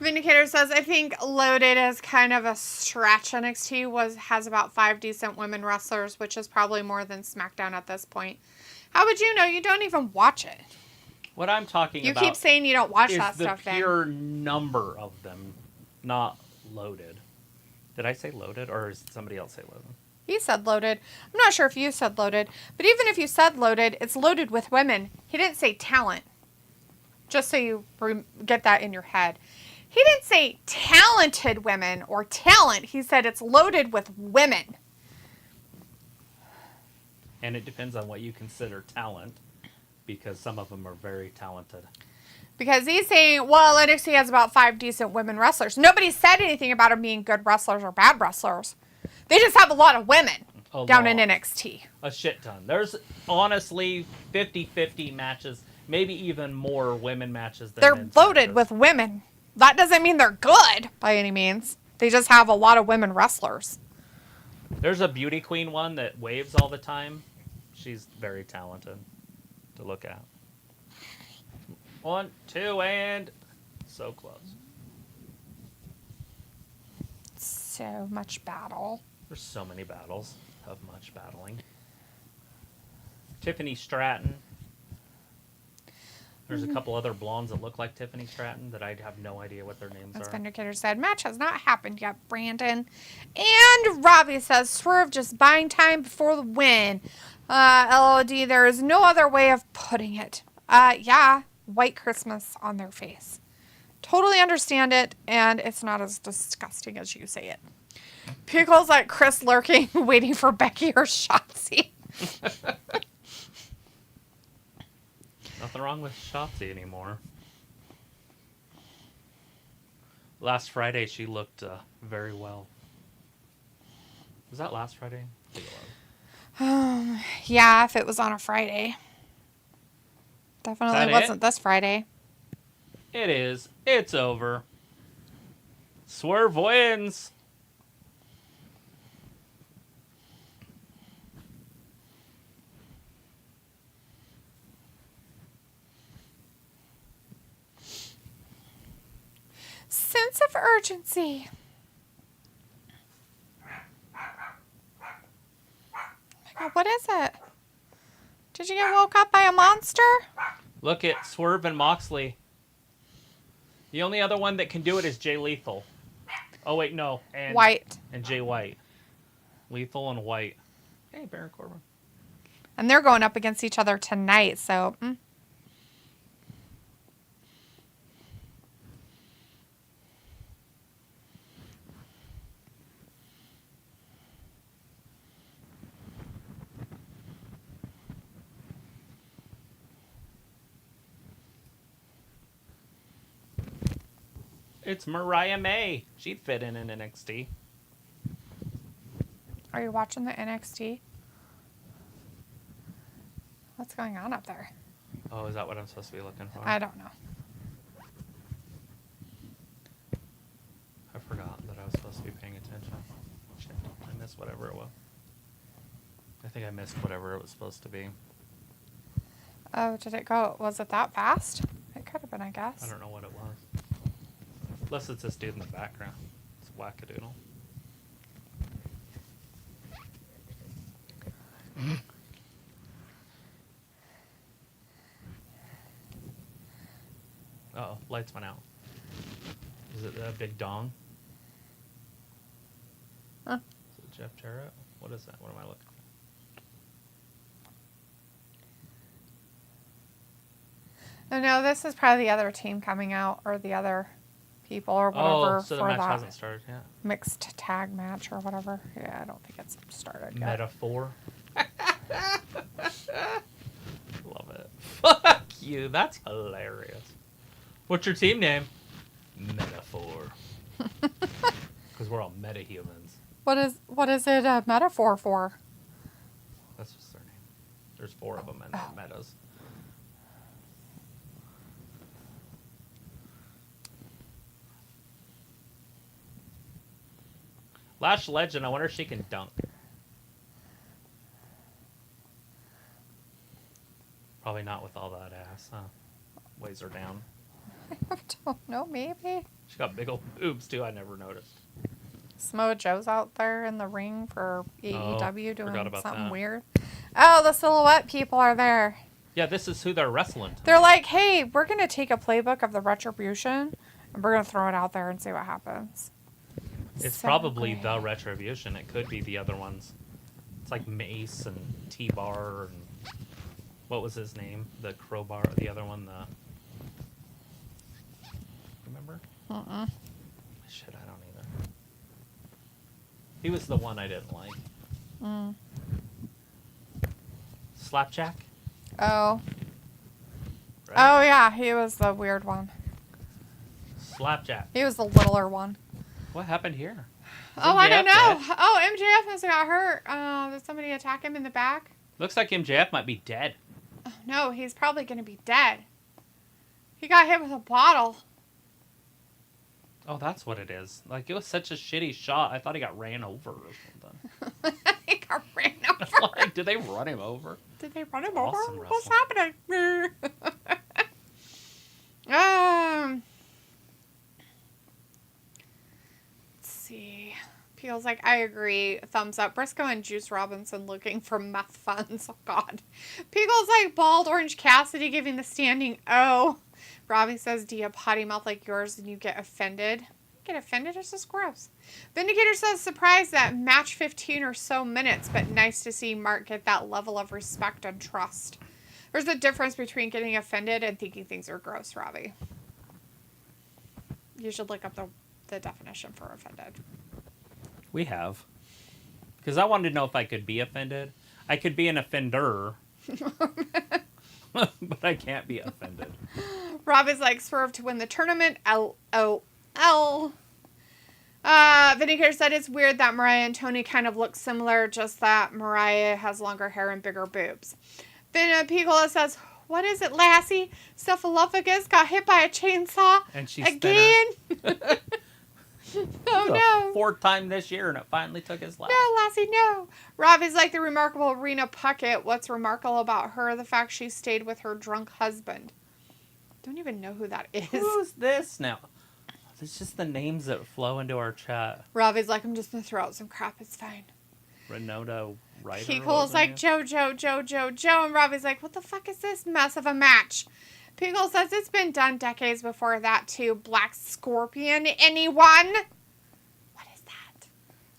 Vindicator says, I think Loaded is kind of a stretch. NXT has about 5 decent women wrestlers, which is probably more than SmackDown at this point. How would you know? You don't even watch it. What I'm talking You about keep saying you don't watch is that the stuff, then. pure number of them, not loaded. Did I say loaded, or did somebody else say loaded? He said Loaded. I'm not sure if you said Loaded, but even if you said Loaded, it's loaded with women. He didn't say talent. Just so you get that in your head. He didn't say talented women or talent. He said it's loaded with women. And it depends on what you consider talent, because some of them are very talented. Because he's saying, well, NXT has about 5 decent women wrestlers. Nobody said anything about them being good wrestlers or bad wrestlers. They just have a lot of women down in NXT. A shit ton. There's honestly 50-50 matches, maybe even more women matches than They're men's loaded matches. with women. That doesn't mean they're good by any means. They just have a lot of women wrestlers. There's a beauty queen one that waves all the time. She's very talented to look at. 1, 2, and so close. So much battle. There's so many battles of much battling. Tiffany Stratton. There's a couple other blondes that look like Tiffany Stratton that I have no idea what their names As are. Vindicator said, match has not happened yet, Brandon. And Robbie says, Swerve just buying time before the win. LOD, there is no other way of putting it. Yeah, white Christmas on their face. Totally understand it, and it's not as disgusting as you say it. Pickles like Chris lurking, waiting for Becky or Shotzi. Nothing wrong with Shotzi anymore. Last Friday, she looked very well. Was that last Friday? I think it was. Yeah, if it was on a Friday. Definitely wasn't this Friday. It is. It's over. Swerve wins. Sense of urgency. What is it? Did you get woke up by a monster? Look at Swerve and Moxley. The only other one that can do it is Jay Lethal. Oh, wait, no. And White. And Jay White. Lethal and White. Hey, Baron Corbin. And they're going up against each other tonight, so... It's Mariah May. She'd fit in NXT. Are you watching the NXT? What's going on up there? Oh, is that what I'm supposed to be looking for? I don't know. I forgot that I was supposed to be paying attention. Shit, I missed whatever it was. I think I missed whatever it was supposed to be. Oh, did it go? Was it that fast? It could have been, I guess. I don't know what it was. Unless it's this dude in the background. It's wackadoodle. Uh-oh, lights went out. Is it a big dong? Huh? Is it Jeff Jarrett? What is that? What am I looking for? Oh, no, this is probably the other team coming out, or the other people, or whatever, Oh, so the for match that hasn't started yet? mixed tag match, or whatever. Yeah, I don't think it's started yet. Metaphor. Love it. Fuck you. That's hilarious. What's your team name? Metaphor. Because we're all meta-humans. What is it a metaphor for? That's just their name. There's 4 of them in metas. Lash Legend, I wonder if she can dunk. Probably not with all that ass, huh? Weighs her down. I don't know, maybe. She got big old boobs, too. I never noticed. Samoa Joe's out there in the ring for AEW doing forgot about something that. weird. Oh, the Silhouette people are there. Yeah, this is who they're wrestling tonight. They're like, hey, we're going to take a playbook of the Retribution, and we're going to throw it out there and see what happens. It's So probably great. the Retribution. It could be the other ones. It's like Mace and T-Bar and... What was his name? The Crowbar. The other one, the... Remember? Shit, I don't either. He was the one I didn't like. Slapjack? Oh. Right? Oh, yeah, he was the weird one. Slapjack. He was the littler one. What happened here? Is Oh, I don't MJF know. dead? Oh, MJF must have got hurt. Did somebody attack him in the back? Looks like MJF might be dead. Oh, no, he's probably going to be dead. He got hit with a bottle. Oh, that's what it is. Like, it was such a shitty shot. I thought he got ran over or something. He got ran over. Like, did they run him over? Did they run him Awesome over? What's wrestling. happening? Let's see. Feels like I agree. Thumbs up. Briscoe and Juice Robinson looking for meth funds. Oh, God. Pickles like bald orange Kassidy giving the standing O. Robbie says, do you have potty mouth like yours and you get offended? Get offended? It's just gross. Vindicator says, surprised that match 15 or so minutes, but nice to see Mark get that level of respect and trust. There's a difference between getting offended and thinking things are gross, Robbie. You should look up the definition for offended. We have. Because I wanted to know if I could be offended. I could be an offender. But I can't be offended. Rob is like, Swerve to win the tournament. LOL. Vindicator said it's weird that Mariah and Tony kind of look similar, just that Mariah has longer hair and bigger boobs. Then Piccola says, what is it, Lassie? Cephalophagus got hit by a chainsaw And she's again? Oh, no. Fourth time this year, and it finally took his life. No, Lassie, no. Rob is like the remarkable Rena Puckett. What's remarkable about her? The fact she stayed with her drunk husband. Don't even know who that is. Who's this now? It's just the names that flow into our chat. Rob is like, I'm just going to throw out some crap. It's fine. Renata Ryder. He calls like, Joe. And Robbie's like, what the fuck is this mess of a match? Pickle says it's been done decades before that too. Black Scorpion, anyone? What is that?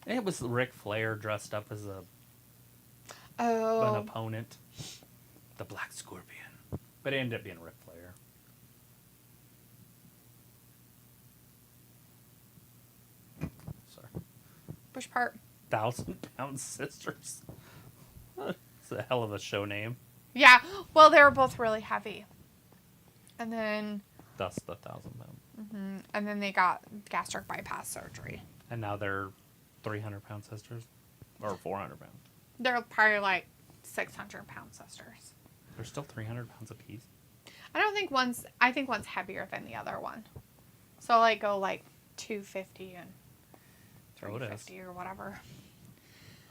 It was Ric Flair dressed up as an Oh. opponent. The Black Scorpion. But it ended up being Ric Flair. Sorry. Which part? 1,000-Pound Sisters. It's a hell of a show name. Yeah, well, they were both really heavy. And then... Thus the 1,000-pound. And then they got gastric bypass surgery. And now they're 300-pound sisters? Or 400 pounds? They're probably like 600-pound sisters. They're still 300 pounds apiece? I think one's heavier than the other one. So like go like 250 and 350 or whatever.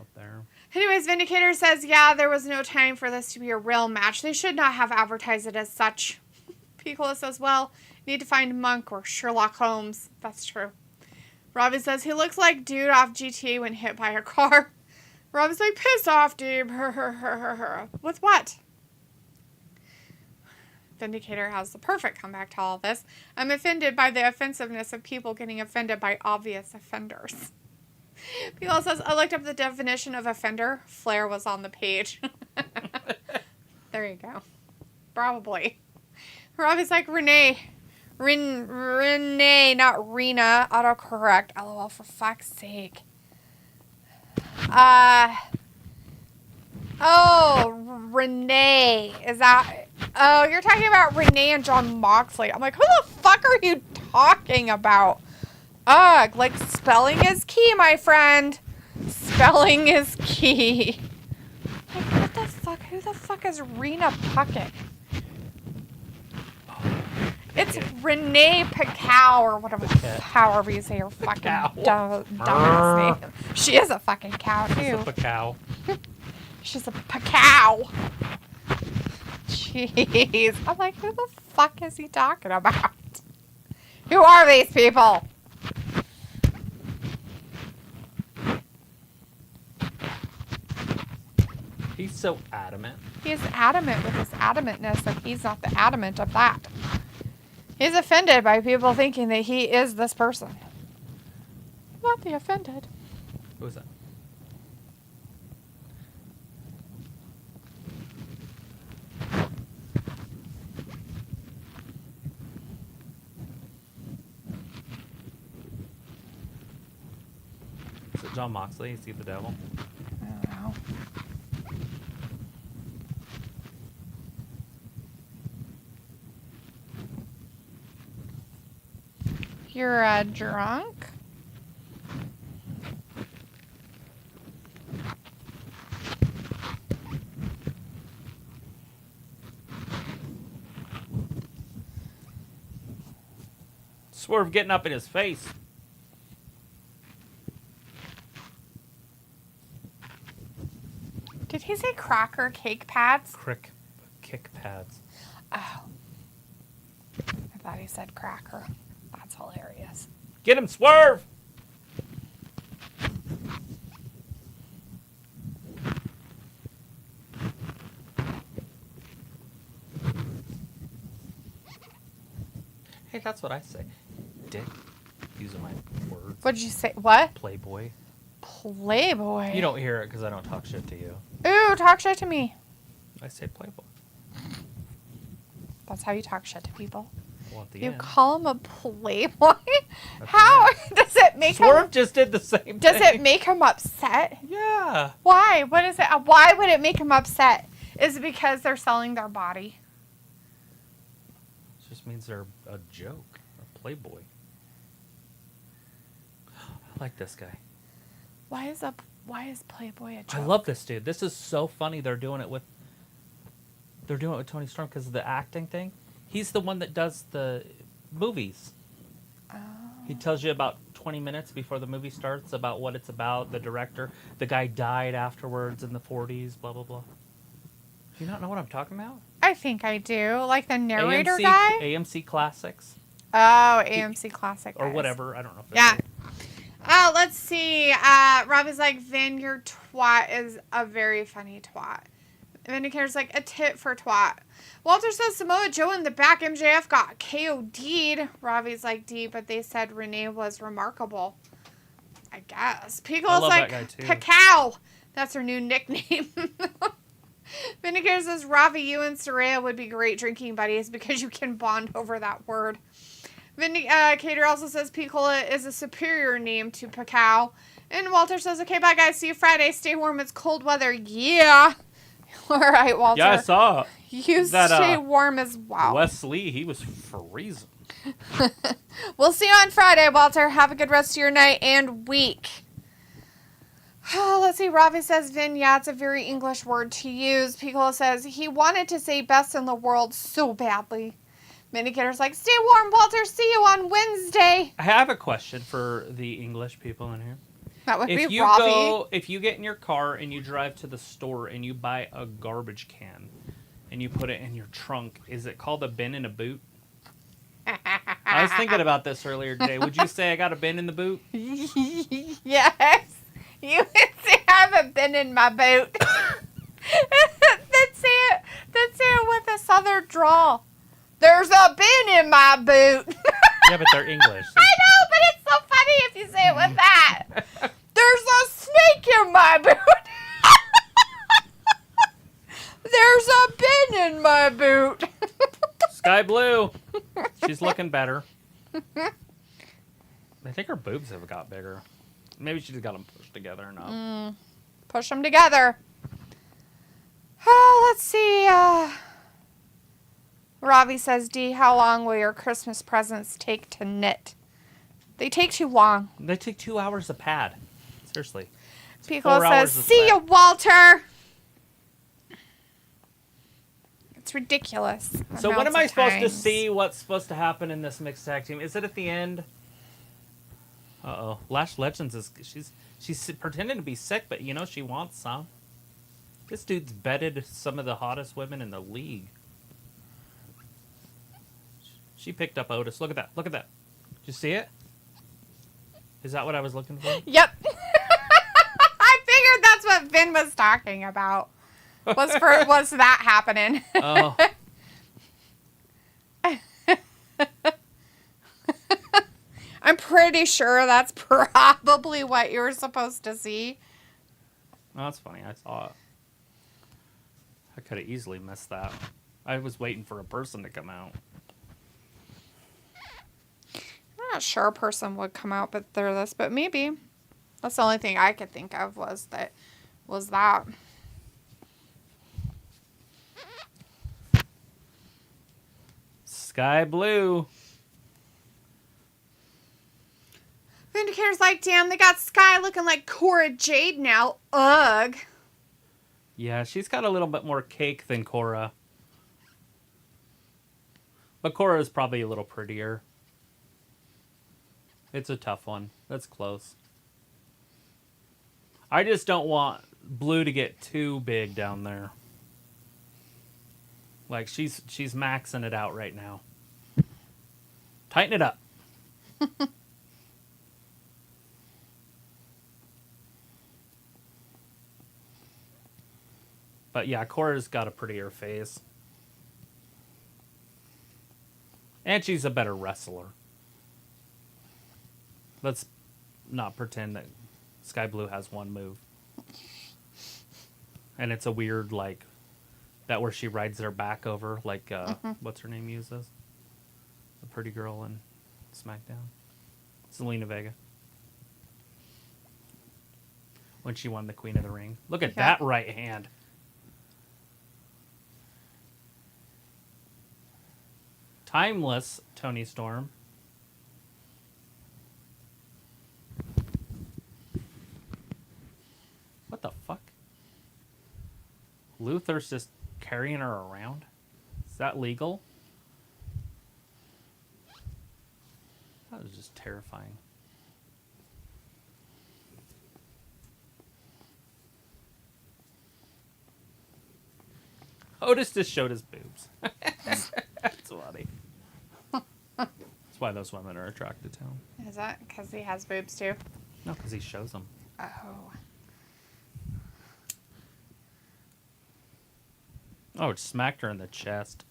Up there. Anyways, Vindicator says, yeah, there was no time for this to be a real match. They should not have advertised it as such. Piccola says, well, need to find Monk or Sherlock Holmes. That's true. Robbie says, he looks like dude off GTA when hit by a car. Robbie's like, piss off, dude. With what? Vindicator has the perfect comeback to all this. I'm offended by the offensiveness of people getting offended by obvious offenders. Piccola says, I looked up the definition of offender. Flair was on the page. There you go. Probably. Robbie's like, Renee, not Rena. Autocorrect. LOL, for fuck's sake. Oh, Renee. Is that... Oh, you're talking about Renee and John Moxley. I'm like, who the fuck are you talking about? Ugh, like, spelling is key, my friend. Spelling is key. Like, what the fuck? Who the fuck is Rena Puckett? It's Renee Piccow or whatever, however you say her fucking dumbass name. She is a fucking cow, too. She's a cow. She's a Piccow. Jeez. I'm like, who the fuck is he talking about? Who are these people? He's so adamant. He's adamant with his adamantness, and he's not the adamant of that. He's offended by people thinking that he is this person. Not the offended. Who is that? Is it John Moxley? Is he the devil? I don't know. You're drunk? Swerve getting up in his face. Did he say cracker cake pads? Kick pads. Oh. I thought he said cracker. That's hilarious. Get him, Swerve! Hey, that's what I say. Dick. Using my words. What did you say? What? Playboy. Playboy. You don't hear it because I don't talk shit to you. Ooh, talk shit to me. I say playboy. That's how you talk shit to people. Well, at the You end. call him a playboy? How does it make Swerve him? just did the same Does thing. it make him upset? Yeah. Why? What is it? Why would it make him upset? Is it because they're selling their body? It just means they're a joke. A playboy. I like this guy. Why is Playboy a joke? I love this dude. This is so funny. They're doing it with Tony Storm because of the acting thing. He's the one that does the movies. Oh. He tells you about 20 minutes before the movie starts about what it's about, the director. The guy died afterwards in the 40s, blah, blah, blah. Do you not know what I'm talking about? I think I do. Like the narrator AMC, guy? AMC Classics. Oh, AMC Classic. Or guys. whatever. I don't know if Yeah. it's Let's see. Robbie's like, Vin, your twat is a very funny twat. Vindicator's like, a tit for twat. Walter says Samoa Joe in the back. MJF got KO'd. Robbie's like, D, but they said Renee was remarkable. I guess. Pickle's love like, that guy, too. Cacao. That's her new nickname. Vindicator says Ravi, you and Saraya would be great drinking buddies because you can bond over that word. Vindicator also says Piccola is a superior name to Pacao. And Walter says, okay, bye guys. See you Friday. Stay warm. It's cold weather. Yeah. All right, Walter. Yeah, I saw You that, stay warm as well. Wesley. He was freezing. We'll see you on Friday, Walter. Have a good rest of your night and week. Let's see. Ravi says, Vin, yeah, it's a very English word to use. Piccolo says, he wanted to say best in the world so badly. Vindicator's like, stay warm, Walter. See you on Wednesday. I have a question for the English people in here. That would If be you Ravi. if you get in your car and you drive to the store and you buy a garbage can and you put it in your trunk, is it called a bin in a boot? I was thinking about this earlier today. Would you say I got a bin in the boot? Yes. You would say I haven't been in my boot. That's it. That's it with a southern drawl. There's a bin in my boot. Yeah, but they're English. I know, but it's so funny if you say it with that. There's a snake in my boot. There's a bin in my boot. Sky blue. She's looking better. I think her boobs have got bigger. Maybe she just got them pushed together or not. Push them together. Oh, let's see. Ravi says, D, how long will your Christmas presents take to knit? They take too long. They take 2 hours a pad. Seriously. Piccolo 4 hours says, a see set. you, Walter. It's ridiculous. So when am I amounts of supposed to times. see what's supposed to happen in this mixed tag team? Is it at the end? Uh-oh. Lash Legends is... She's pretending to be sick, but you know she wants some. This dude's bedded some of the hottest women in the league. She picked up Otis. Look at that. Look at that. Did you see it? Is that what I was looking for? Yep. I figured that's what Vin was talking about. Was that happening? Oh. I'm pretty sure that's probably what you were supposed to see. Oh, that's funny. I saw it. I could have easily missed that. I was waiting for a person to come out. I'm not sure a person would come out but they're this, but maybe. That's the only thing I could think of was that. Sky blue. Vindicator's like, damn, they got Sky looking like Cora Jade now. Ugh. Yeah, she's got a little bit more cake than Cora. But Cora is probably a little prettier. It's a tough one. That's close. I just don't want Blue to get too big down there. Like, she's maxing it out right now. Tighten it up. But yeah, Cora's got a prettier face. And she's a better wrestler. Let's not pretend that Sky Blue has one move. And it's a weird, like, that where she rides their back over, like, what's her name uses? The pretty girl in SmackDown. Selena Vega. When she won the Queen of the Ring. Look at that right hand. Timeless Tony Storm. What the fuck? Luther's just carrying her around? Is that legal? That was just terrifying. Otis just showed his boobs. That's funny. That's why those women are attracted to him. Is that because he has boobs too? No, because he shows them. Oh. Oh, it smacked her in the chest.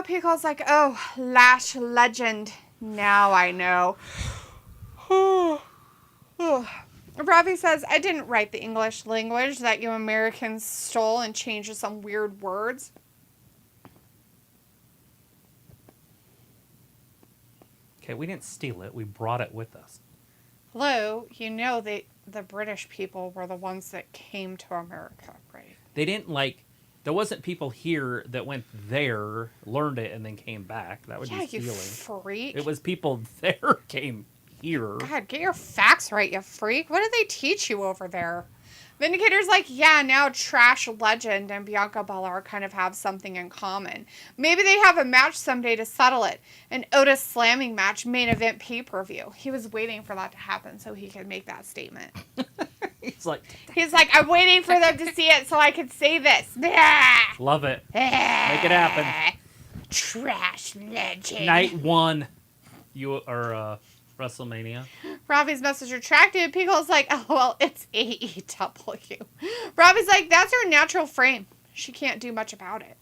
Pickle's like, oh, Lash Legend. Now I know. Robbie says, I didn't write the English language that you Americans stole and changed to some weird words. Okay, we didn't steal it. We brought it with us. Hello, you know the British people were the ones that came to America, right? They didn't, like... There wasn't people here that went there, learned it, and then came back. That would be stealing. You freak. It was people there came here. God, get your facts right, you freak. What did they teach you over there? Vindicator's like, yeah, now Trash Legend and Bianca Belair kind of have something in common. Maybe they have a match someday to settle it. An Otis slamming match, main event pay-per-view. He was waiting for that to happen so he could make that statement. He's like, I'm waiting for them to see it so I can say this. Love it. Make it happen. Trash Legend. Night 1. You are WrestleMania. Robbie's message retracted. Pico's like, oh, well, it's AEW. Robbie's like, that's her natural frame. She can't do much about it.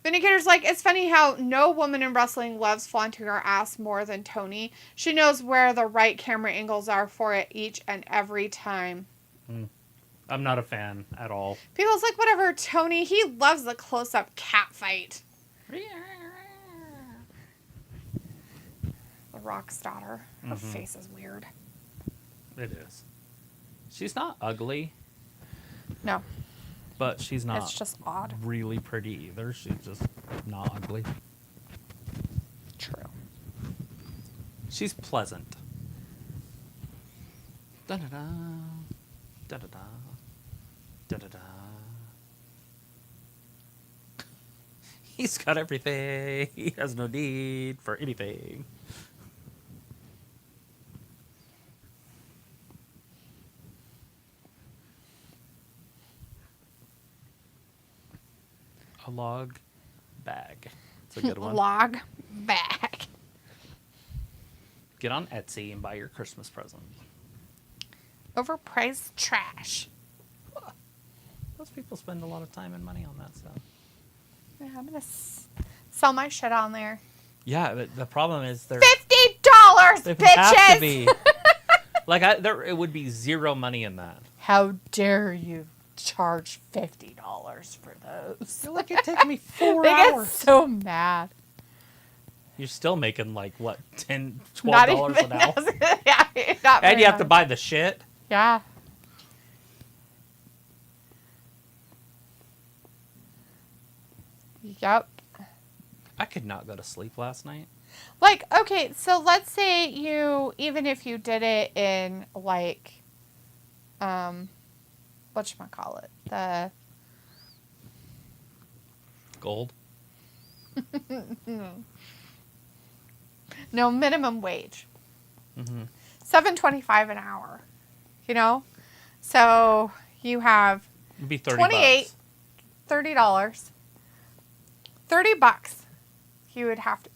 Vindicator's like, it's funny how no woman in wrestling loves flaunting her ass more than Tony. She knows where the right camera angles are for it each and every time. I'm not a fan at all. Pico's like, whatever, Tony. He loves the close-up cat fight. The Rock's daughter. Her face is weird. It is. She's not ugly. No. But she's not It's just odd. really pretty either. She's just not ugly. True. She's pleasant. Da-da-da. Da-da-da. Da-da-da. He's got everything. He has no need for anything. A log bag. It's a good one. Log bag. Get on Etsy and buy your Christmas present. Overpriced trash. Those people spend a lot of time and money on that stuff. Yeah, I'm going to sell my shit on there. Yeah, but the problem is they're... $50, They bitches! have to be. Like, it would be zero money in that. How dare you charge $50 for those? You're like, it takes me 4 They get hours. so mad. You're still making, like, what, $10, Not $12 even, an hour? yeah, not And you have very to buy the shit? Yeah. Yep. I could not go to sleep last night. Like, okay, so let's say even if you did it in, like, whatchamacallit, the... Gold? No, minimum wage. Mm-hmm. $7.25 an hour. You know? So you have It'd be $30. $30. $30 you would have to.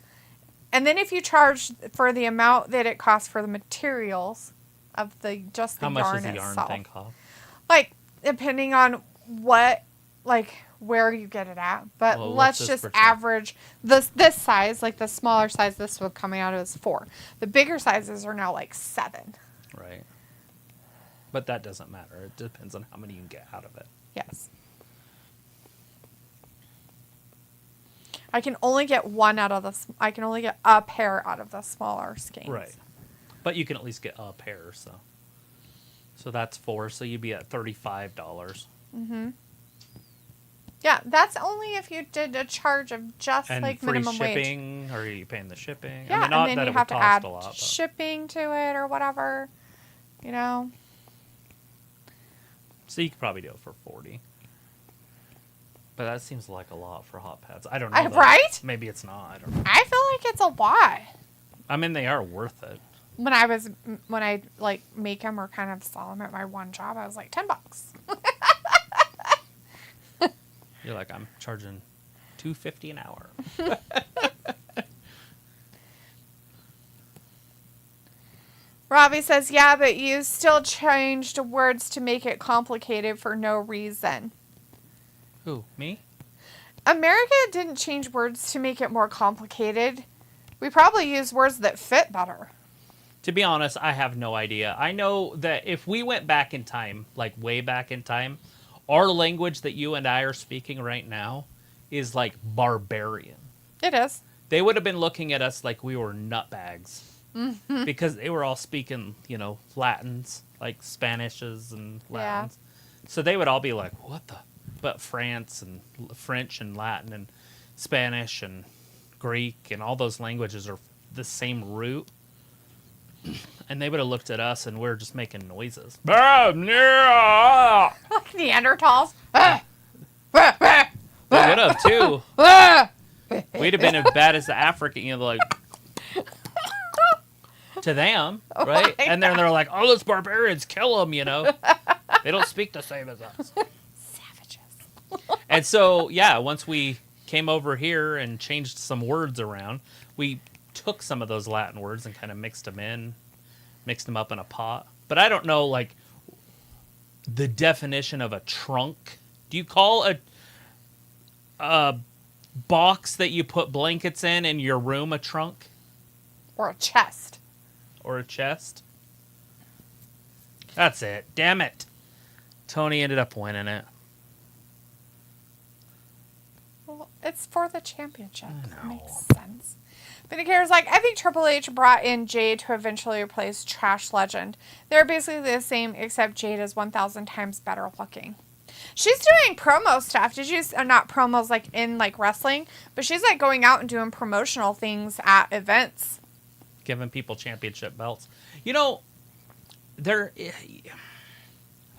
And then if you charge for the amount that it costs for the materials of the just the How much yarn does the yarn itself, thing cost? like depending on what where you get it at, but Well, let's what's this just percent? average this size, like the smaller size this one coming out is 4. The bigger sizes are now like 7. Right. But that doesn't matter. It depends on how many you can get out of it. Yes. I can only get one out of the. I can only get a pair out of the smaller skeins. Right. But you can at least get a pair, so. So that's 4, so you'd be at $35. Yeah, that's only if you did a charge of just And like free minimum wage. shipping, or are you paying the shipping? Yeah, I mean, not and then that you it have would to cost add a lot, but shipping to it or whatever. You know. so you could probably do it for 40. But that seems like a lot for hot pads. I don't know. though. Right? Maybe it's not. I don't know. I feel like it's a lot. I mean, they are worth it. When I like make them or kind of sell them at my one job, I was like $10. You're like, I'm charging $2.50 an hour. Robbie says, yeah, but you still changed words to make it complicated for no reason. Who? Me? America didn't change words to make it more complicated. We probably use words that fit better. To be honest, I have no idea. I know that if we went back in time, like way back in time, our language that you and I are speaking right now is like barbarian. It is. They would have been looking at us like we were nutbags. Because they were all speaking, Latins, like Spanishes and Latins. So they would all be like, what the? But France and French and Latin and Spanish and Greek and all those languages are the same root. And they would have looked at us and we're just making noises. Like Neanderthals. They would have too. We'd have been as bad as the African, like to them, right? And then they're like, "Oh, those barbarians, kill them!" They don't speak the same as us. Savages. And so, yeah, once we came over here and changed some words around, we took some of those Latin words and kind of mixed them up in a pot. But I don't know, like, the definition of a trunk. Do you call a box that you put blankets in your room a trunk? Or a chest. Or a chest? That's it. Damn it. Tony ended up winning it. Well, it's for the championship. I know. Makes sense. Vindicator's like, I think Triple H brought in Jade to eventually replace Trash Legend. They're basically the same, except Jade is 1,000 times better looking. She's doing promo stuff. Did you not promos like in like wrestling, but she's like going out and doing promotional things at events, Giving people championship belts. I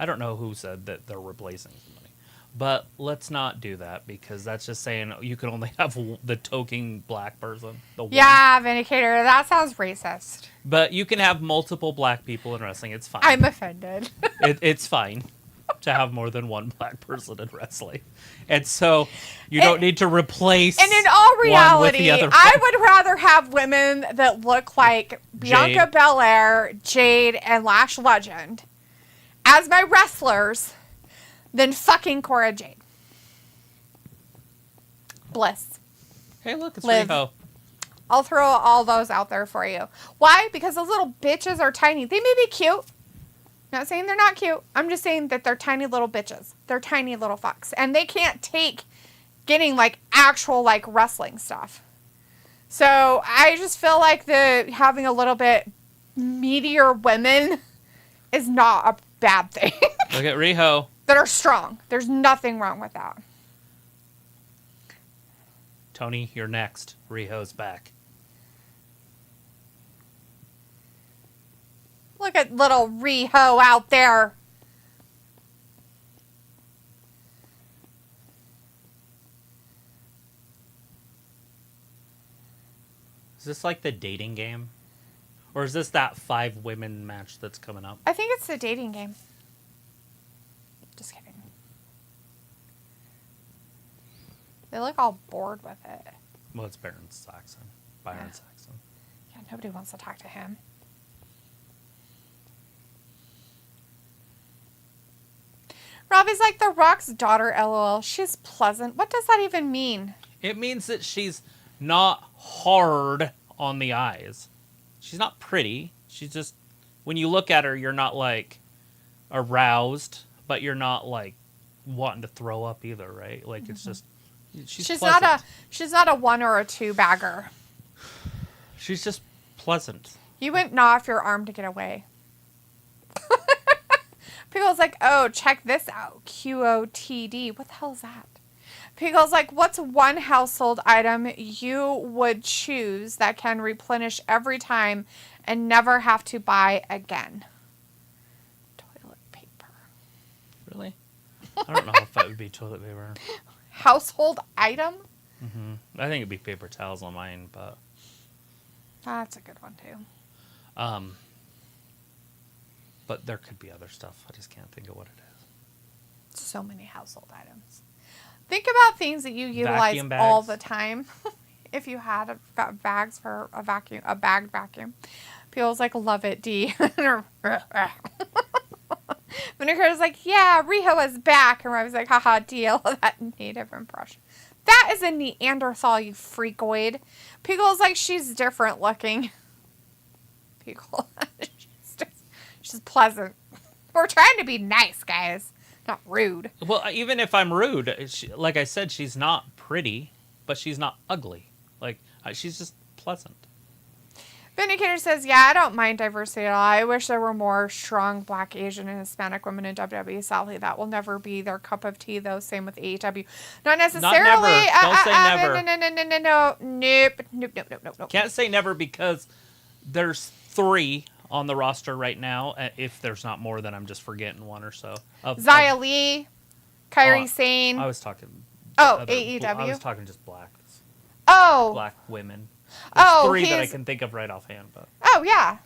don't know who said that they're replacing somebody, but let's not do that because that's just saying you can only have the token black person. The one. Yeah, Vindicator, that sounds racist. But you can have multiple black people in wrestling. It's fine. I'm offended. It's fine to have more than one black person in wrestling. And so you don't need to replace And in all one with reality, the other I one. would rather have women that look like Bianca Jade. Belair, Jade, and Lash Legend as my wrestlers than fucking Cora Jade. Bliss. Hey, look, it's Liv. Riho. I'll throw all those out there for you. Why? Because those little bitches are tiny. They may be cute. Not saying they're not cute. I'm just saying that they're tiny little bitches. They're tiny little fucks. And they can't take getting like actual like wrestling stuff. So I just feel like having a little bit meatier women is not a bad thing. Look at Riho. That are strong. There's nothing wrong with that. Tony, you're next. Riho's back. Look at little Riho out there. Is this like the dating game? Or is this that 5 women match that's coming up? I think it's the dating game. Just kidding. They look all bored with it. Well, it's Baron Saxon. Byron Saxton. Yeah, nobody wants to talk to him. Robbie's like The Rock's daughter, LOL. She's pleasant. What does that even mean? It means that she's not hard on the eyes. She's not pretty. She's just, when you look at her, you're not like aroused, but you're not like wanting to throw up either, right? Like it's just, she's pleasant. She's not a 1 or a 2 bagger. She's just pleasant. You wouldn't gnaw off your arm to get away. Pickle's like, oh, check this out. QOTD. What the hell is that? Pickle's like, what's one household item you would choose that can replenish every time and never have to buy again? Toilet paper. Really? I don't know if that would be toilet paper. Household item? I think it'd be paper towels on mine, but... That's a good one, too. But there could be other stuff. I just can't think of what it is. So many household items. Think about things that you utilize Vacuum bags. all the time. If you had got bags for a bagged vacuum. People's like, love it, D. Vinegar's like, yeah, Riho is back. And I was like, haha, deal. That native impression. That is a Neanderthal, you freakoid. Pickle's like, she's different looking. Pickle. She's pleasant. We're trying to be nice, guys. Not rude. Well, even if I'm rude, like I said, she's not pretty, but she's not ugly. Like, she's just pleasant. Vindicator says, yeah, I don't mind diversity at all. I wish there were more strong Black, Asian, and Hispanic women in WWE. Sadly, that will never be their cup of tea, though. Same with AEW. Not necessarily. Not never. Don't say never. No. Nope. Can't say never because there's 3 on the roster right now. If there's not more, then I'm just forgetting one or so. Isiah Lee, Kairi Sane. I was talking. AEW. I was talking just black women. There's 3 that I can think of right offhand. But. Oh, yeah.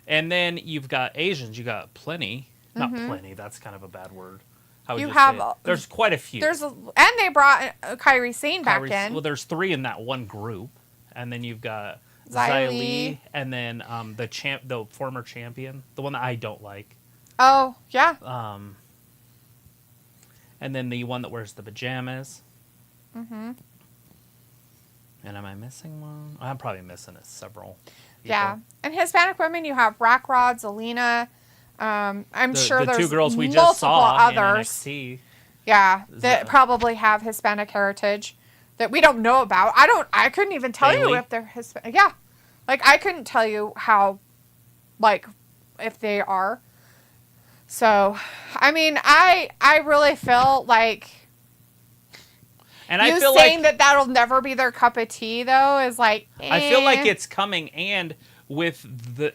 And then you've got Asians. You got plenty. Not plenty. That's kind of a bad word. How would You you have say it? There's quite a few. And they brought Kairi Sane back in. Well, there's 3 in that one group, and then you've got Xia Lee, Li. and then the former champion, the one that I don't like. Oh, yeah. And then the one that wears the pajamas. And am I missing one? I'm probably missing several. People. Yeah. And Hispanic women, you have Rack Rod, Zelina. I'm sure there's 2 girls we multiple just saw others. in NXT. Yeah, that probably have Hispanic heritage that we don't know about. I couldn't even tell you if they're Hispanic. Yeah. Like, I couldn't tell you how, like, if they are. So, I mean, I really feel like... And you I feel saying like that'll never be their cup of tea, though, is like, I feel like it's coming, and with the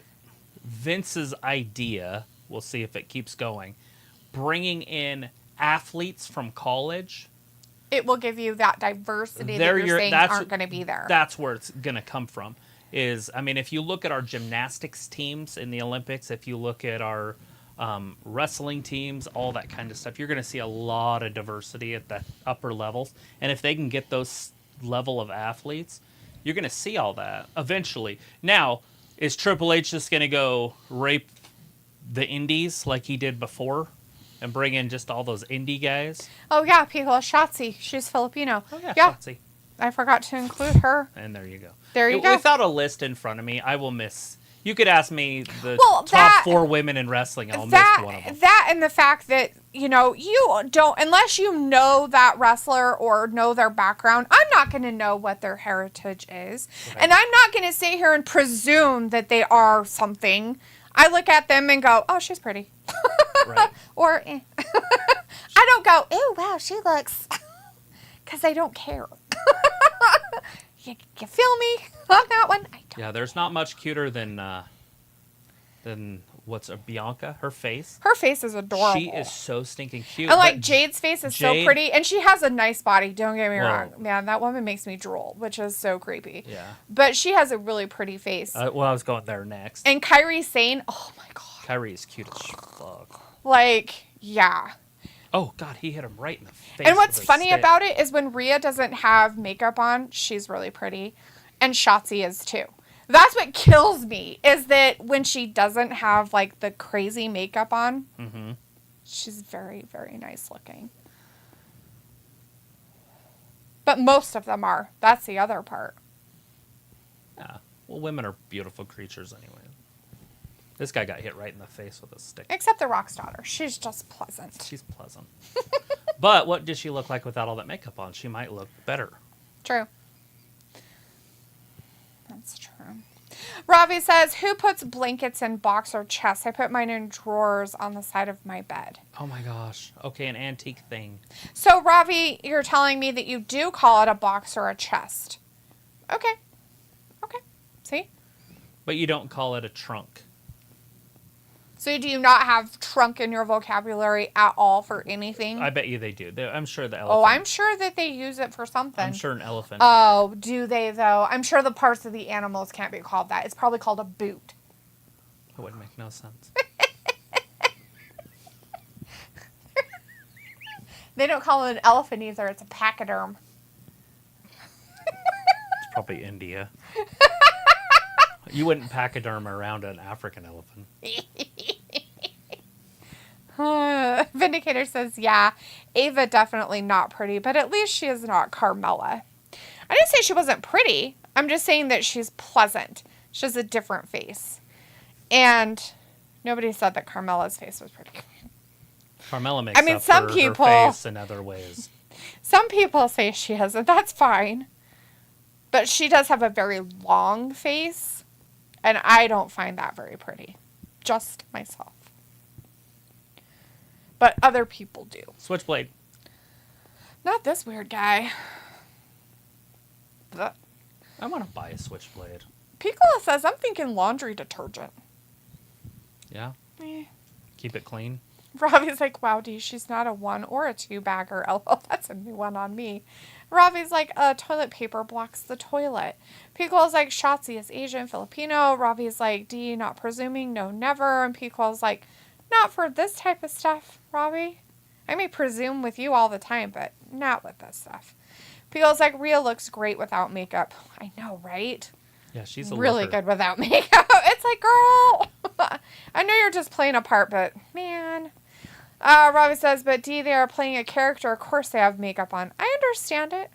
Vince's idea, we'll see if it keeps going, bringing in athletes from college. It will give you that diversity that you're saying aren't going to be there. That's where it's going to come from. If you look at our gymnastics teams in the Olympics, if you look at our wrestling teams, all that kind of stuff, you're going to see a lot of diversity at the upper levels. And if they can get those level of athletes, you're going to see all that eventually. Now, is Triple H just going to go rape the indies like he did before and bring in just all those indie guys? Oh, yeah, people. Shotzi. She's Filipino. Oh, yeah, Shotzi. I forgot to include her. And there you go. There you go. Without a list in front of me, I will miss... You could ask me the top 4 women in wrestling, and I'll miss one of them. That and the fact that, you don't, unless you know that wrestler or know their background, I'm not going to know what their heritage is. Right. And I'm not going to sit here and presume that they are something. I look at them and go, oh, she's pretty. Right. Or, I don't go, ew, wow, she looks, because I don't care. You feel me on that one? I don't. Yeah, there's not much cuter than Bianca. Her face. Her face is adorable. She is so stinking cute. And like Jade's face is so pretty, and she has a nice body. Don't get me wrong, man. That woman makes me drool, which is so creepy. Yeah. But she has a really pretty face. I was going there next. And Kairi Sane, oh my god. Kairi is cute as fuck. Like, yeah. Oh god, he hit him right in the face. And what's funny about it is when Rhea doesn't have makeup on, she's really pretty. And Shotzi is too. That's what kills me, is that when she doesn't have, like, the crazy makeup on, she's very, very nice looking. But most of them are. That's the other part. Yeah. Well, women are beautiful creatures anyway. This guy got hit right in the face with a stick. Except the Rock's daughter. She's just pleasant. She's pleasant. But what does she look like without all that makeup on? She might look better. True. That's true. Ravi says, who puts blankets in boxer chests? I put mine in drawers on the side of my bed. Oh my gosh. Okay, an antique thing. So, Ravi, you're telling me that you do call it a box or a chest. Okay. Okay. See? But you don't call it a trunk. So do you not have trunk in your vocabulary at all for anything? I bet you they do. I'm sure the elephant. Oh, I'm sure that they use it for something. I'm sure an elephant. Oh, do they, though? I'm sure the parts of the animals can't be called that. It's probably called a boot. That would make no sense. They don't call it an elephant either. It's a pachyderm. It's probably India. You wouldn't pachyderm around an African elephant. Vindicator says, yeah, Ava definitely not pretty, but at least she is not Carmella. I didn't say she wasn't pretty. I'm just saying that she's pleasant. She has a different face. And nobody said that Carmella's face was pretty. Carmella makes up some for people, her face in other ways. Some people say she has, and that's fine. But she does have a very long face. And I don't find that very pretty. Just myself. But other people do. Switchblade. Not this weird guy. Ugh. I want to buy a switchblade. Piccola says, I'm thinking laundry detergent. Yeah? Eh. Keep it clean. Ravi's like, wow, Dee, she's not a 1 or a 2 bagger. LOL, that's a new one on me. Ravi's like, toilet paper blocks the toilet. Piccolo's like, Shotzi is Asian, Filipino. Ravi's like, Dee, not presuming, no, never. And Piccolo's like, not for this type of stuff, Ravi. I may presume with you all the time, but not with this stuff. Piccolo's like, Rhea looks great without makeup. I know, right? Yeah, she's a really looker. good without makeup. It's like, girl, I know you're just playing a part, but man. Robbie says, but Dee, they are playing a character. Of course they have makeup on. I understand it.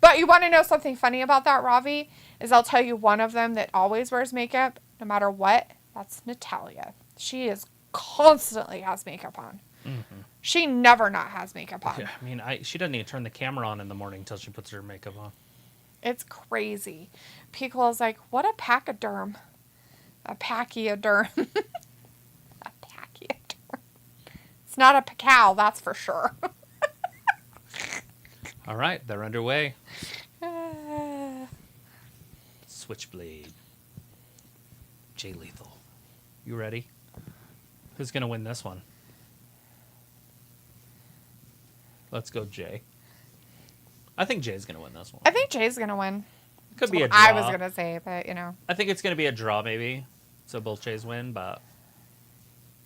But you want to know something funny about that, Ravi? Is I'll tell you one of them that always wears makeup, no matter what. That's Natalia. She is constantly has makeup on. Mm-hmm. She never not has makeup on. Yeah, I mean, she doesn't even turn the camera on in the morning until she puts her makeup on. It's crazy. Piccolo's like, what a pachyderm. A pachyderm. A pachyderm. It's not a cow, that's for sure. All right, they're underway. Switchblade. Jay Lethal. You ready? Who's going to win this one? Let's go, Jay. I think Jay's going to win this one. I think Jay's going to win. Could be a draw. I was going to say, but, you know. I think it's going to be a draw, maybe. So both Jays win, but...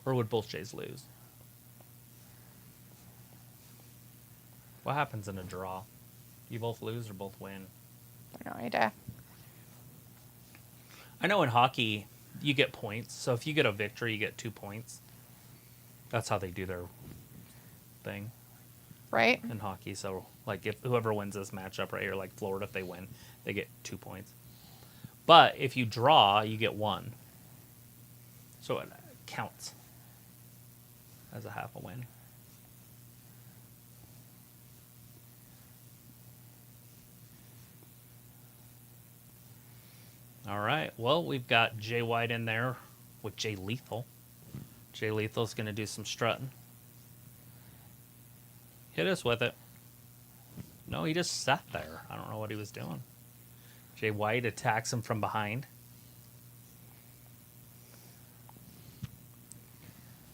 Or would both Jays lose? What happens in a draw? You both lose or both win? No idea. I know in hockey, you get points. So if you get a victory, you get 2 points. That's how they do their thing. Right? In hockey. So, like, if whoever wins this matchup right here, like Florida, if they win, they get 2 points. But if you draw, you get 1. So it counts as a half a win. All right. Well, we've got Jay White in there with Jay Lethal. Jay Lethal's going to do some strutting. Hit us with it. No, he just sat there. I don't know what he was doing. Jay White attacks him from behind.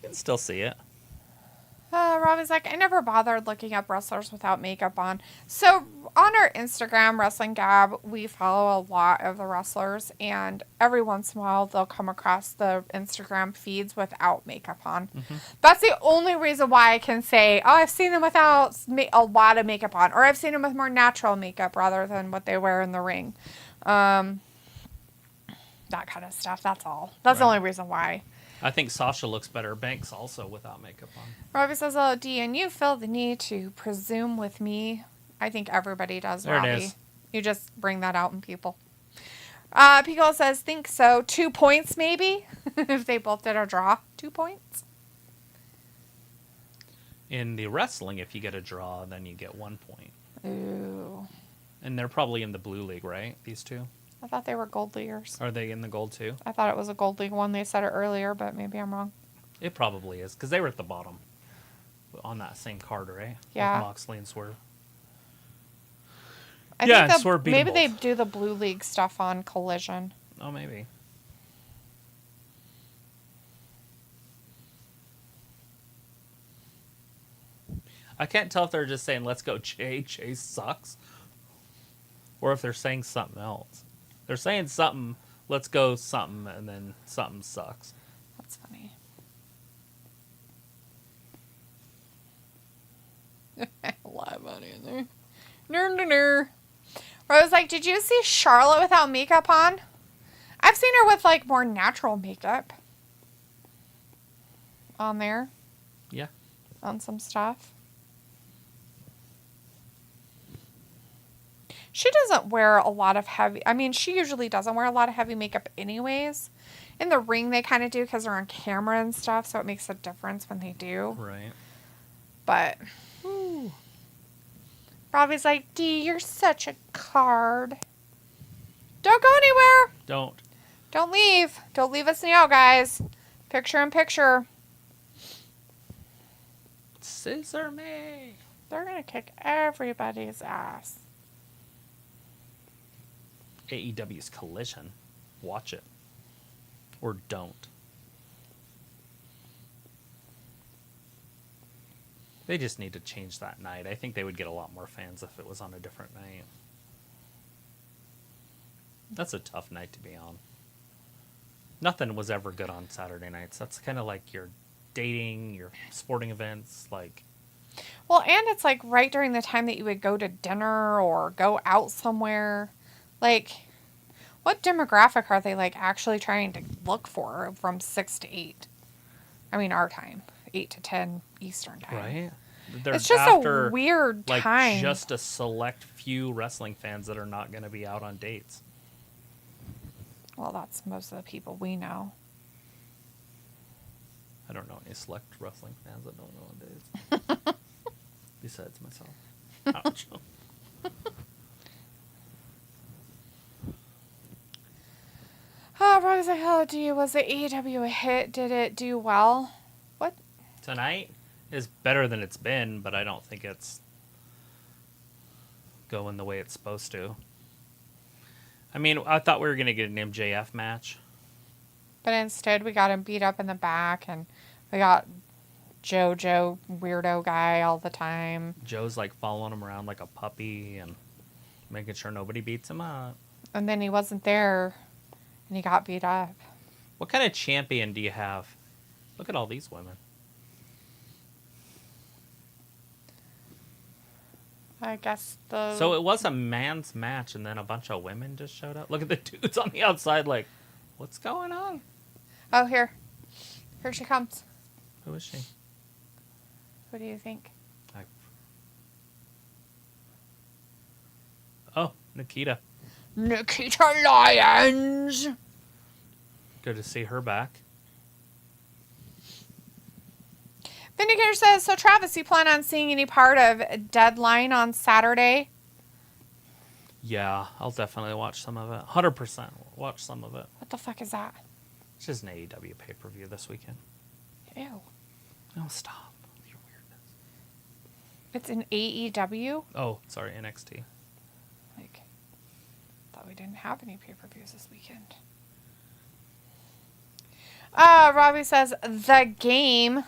You can still see it. Robbie's like, I never bothered looking up wrestlers without makeup on. So on our Instagram, Wrestling Gab, we follow a lot of the wrestlers, and every once in a while they'll come across the Instagram feeds without makeup on. Mm-hmm. That's the only reason why I can say, oh, I've seen them without a lot of makeup on, or I've seen them with more natural makeup rather than what they wear in the ring. That kind of stuff. That's all. That's the Right. only reason why. I think Sasha looks better. Banks also without makeup on. Robbie says, "Oh, D, and you feel the need to presume with me." I think everybody does, There it Robbie. is. You just bring that out in people. Pico says, "Think so. 2 points, maybe, if they both did a draw. 2 points." In the wrestling, if you get a draw, then you get 1 point. Ooh, And they're probably in the blue league, right? These two? I thought they were gold leaguers. Are they in the gold too? I thought it was a gold league one. They said it earlier, but maybe I'm wrong. It probably is, because they were at the bottom on that same card, right? Yeah. With Moxley and Swerve. I Yeah, think and Swerve beat them maybe they both. do the blue league stuff on Collision. Oh, maybe. I can't tell if they're just saying, let's go Jay, Chase sucks. Or if they're saying something else. They're saying something, let's go something, and then something sucks. That's funny. A lot of money in there. Ner. Rose like, did you see Charlotte without makeup on? I've seen her with like more natural makeup on there. Yeah. On some stuff. She doesn't wear a lot of heavy... I mean, she usually doesn't wear a lot of heavy makeup anyways. In the ring, they kind of do because they're on camera and stuff, so it makes a difference when they do. Right. But... Whew. Robbie's like, D, you're such a card. Don't go anywhere. Don't. Don't leave. Don't leave us now, guys. Picture in picture. Scissor me. They're going to kick everybody's ass. AEW's Collision. Watch it. Or don't. They just need to change that night. I think they would get a lot more fans if it was on a different night. That's a tough night to be on. Nothing was ever good on Saturday nights. That's kind of like your dating, your sporting events, like... Well, and it's like right during the time that you would go to dinner or go out somewhere. Like, what demographic are they like actually trying to look for from 6 to 8? I mean, our time, 8 to 10 Eastern time. Right? It's just a weird like time. just a select few wrestling fans that are not going to be out on dates. Well, that's most of the people we know. I don't know any select wrestling fans that don't know on dates. Besides myself. Ouch. Robbie's like, oh, was the AEW a hit? Did it do well? What? Tonight is better than it's been, but I don't think it's going the way it's supposed to. I mean, I thought we were going to get an MJF match. But instead, we got him beat up in the back, and we got JoJo weirdo guy all the time. Joe's like following him around like a puppy and making sure nobody beats him up. And then he wasn't there, and he got beat up. What kind of champion do you have? Look at all these women. I guess the... So it was a man's match, and then a bunch of women just showed up. Look at the dudes on the outside like, what's going on? Oh, here. Here she comes. Who is she? What do you think? Oh, Nikita. Nikita Lyons! Good to see her back. Vindicator says, so Travis, you plan on seeing any part of Deadline on Saturday? Yeah, I'll definitely watch some of it. 100% watch some of it. What the fuck is that? It's just an AEW pay-per-view this weekend. Ew. Oh, stop. Your weirdness. It's an AEW? Oh, sorry, NXT. Like, thought we didn't have any pay-per-views this weekend. Robbie says, The Game.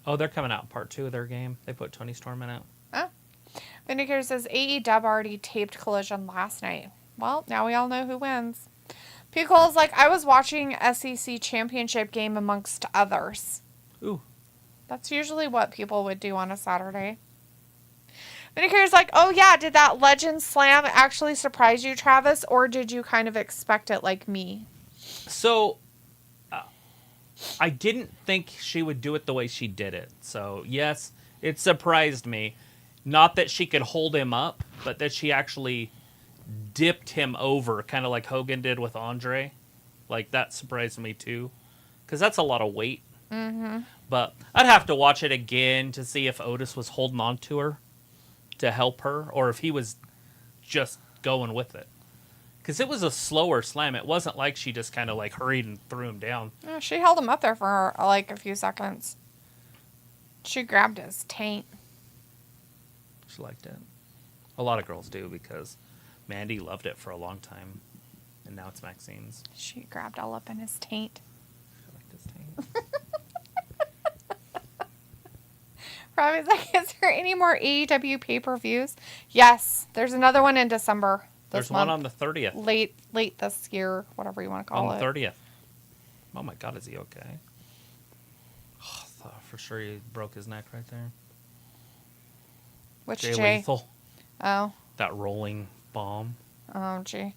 Oh, they're coming out in part 2 of their game. They put Tony Storm in it. Oh. Vindicator says, AEW already taped Collision last night. Well, now we all know who wins. P. Cole's like, I was watching SEC Championship game amongst others. Ooh. That's usually what people would do on a Saturday. Vindicator's like, oh yeah, did that legend slam actually surprise you, Travis? Or did you kind of expect it like me? So, I didn't think she would do it the way she did it. So, yes, it surprised me. Not that she could hold him up, but that she actually dipped him over, kind of like Hogan did with Andre. Like, that surprised me too. Because that's a lot of weight. Mm-hmm. But I'd have to watch it again to see if Otis was holding on to her to help her, or if he was just going with it. Because it was a slower slam. It wasn't like she just kind of like hurried and threw him down. Yeah, she held him up there for like a few seconds. She grabbed his taint. She liked it. A lot of girls do, because Mandy loved it for a long time. And now it's Maxine's. She grabbed all up in his taint. She liked his taint. Robbie's like, is there any more AEW pay-per-views? Yes, there's another one in December. There's one on the 30th. Late this year, whatever you want to call it. On the 30th. Oh my God, is he okay? Oh, I thought for sure he broke his neck right there. Which Jay Jay? Lethal. Oh. That rolling bomb. Oh, gee.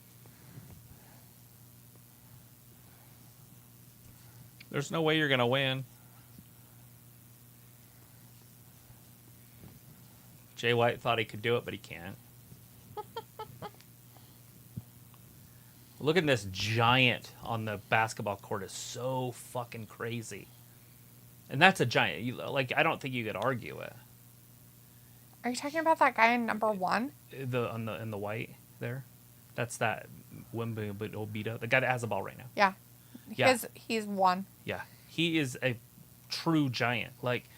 There's no way you're going to win. Jay White thought he could do it, but he can't. Look at this giant on the basketball court is so fucking crazy. And that's a giant. I don't think you could argue it. Are you talking about that guy in number 1? In the white there? That's that Wimbledon, the guy that has the ball right now. Yeah. Yeah. He's 1. Yeah. He is a true giant. Like,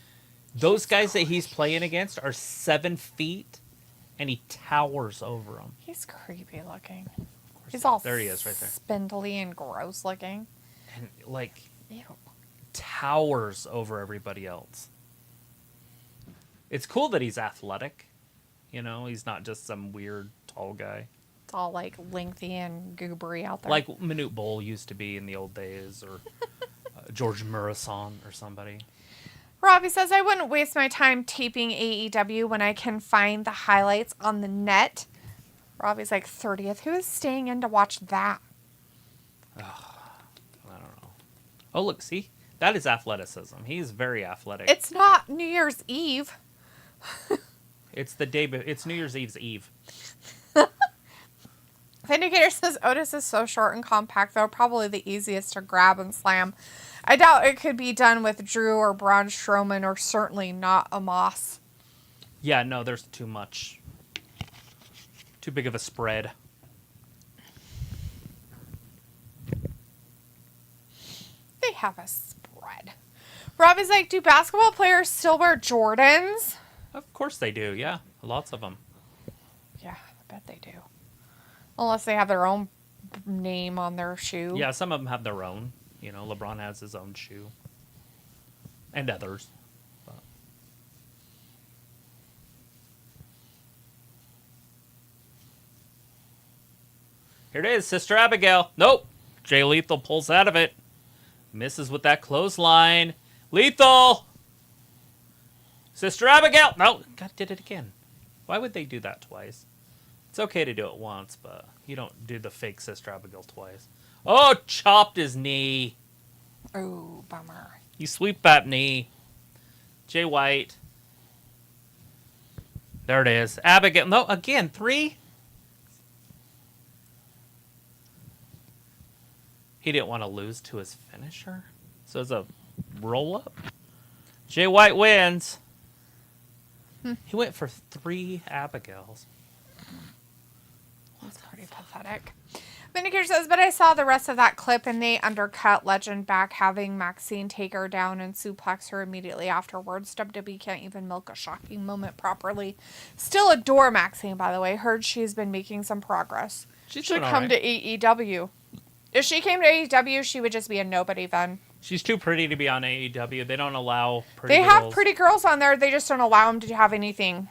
those guys that he's playing against are 7 feet, and he towers over them. He's creepy looking. He's all there he is right there. Spindly and gross looking. And, like, Ew. towers over everybody else. It's cool that he's athletic. You know, he's not just some weird tall guy. It's all like lengthy and goobery out there. Like Manute Bol used to be in the old days, or George Murison or somebody. Robbie says, I wouldn't waste my time taping AEW when I can find the highlights on the net. Robbie's like, 30th. Who is staying in to watch that? I don't know. Oh, look, see? That is athleticism. He's very athletic. It's not New Year's Eve. It's the day, it's New Year's Eve's Eve. Vindicator says Otis is so short and compact, though, probably the easiest to grab and slam. I doubt it could be done with Drew or Braun Strowman, or certainly not Amos. Yeah, no, there's too much. Too big of a spread. They have a spread. Robbie's like, do basketball players still wear Jordans? Of course they do, yeah. Lots of them. Yeah, I bet they do. Unless they have their own name on their shoe. Yeah, some of them have their own. You know, LeBron has his own shoe. And others. But. Here it is, Sister Abigail. Nope. Jay Lethal pulls out of it. Misses with that clothesline. Lethal! Sister Abigail! No, God did it again. Why would they do that twice? It's okay to do it once, but you don't do the fake Sister Abigail twice. Oh, chopped his knee. Oh, bummer. You sweep that knee. Jay White. There it is. Abigail. No, again, 3. He didn't want to lose to his finisher. So it's a roll-up. Jay White wins. He went for 3 Abigails. That's pretty pathetic. Vindicator says, but I saw the rest of that clip and they undercut Legend back, having Maxine take her down and suplex her immediately afterwards. WWE can't even milk a shocking moment properly. Still adore Maxine, by the way. Heard she's been making some progress. She should come to AEW. If she came to AEW, she would just be a nobody then. She's too pretty to be on AEW. They don't allow pretty girls. They have pretty girls on there. They just don't allow them to have anything.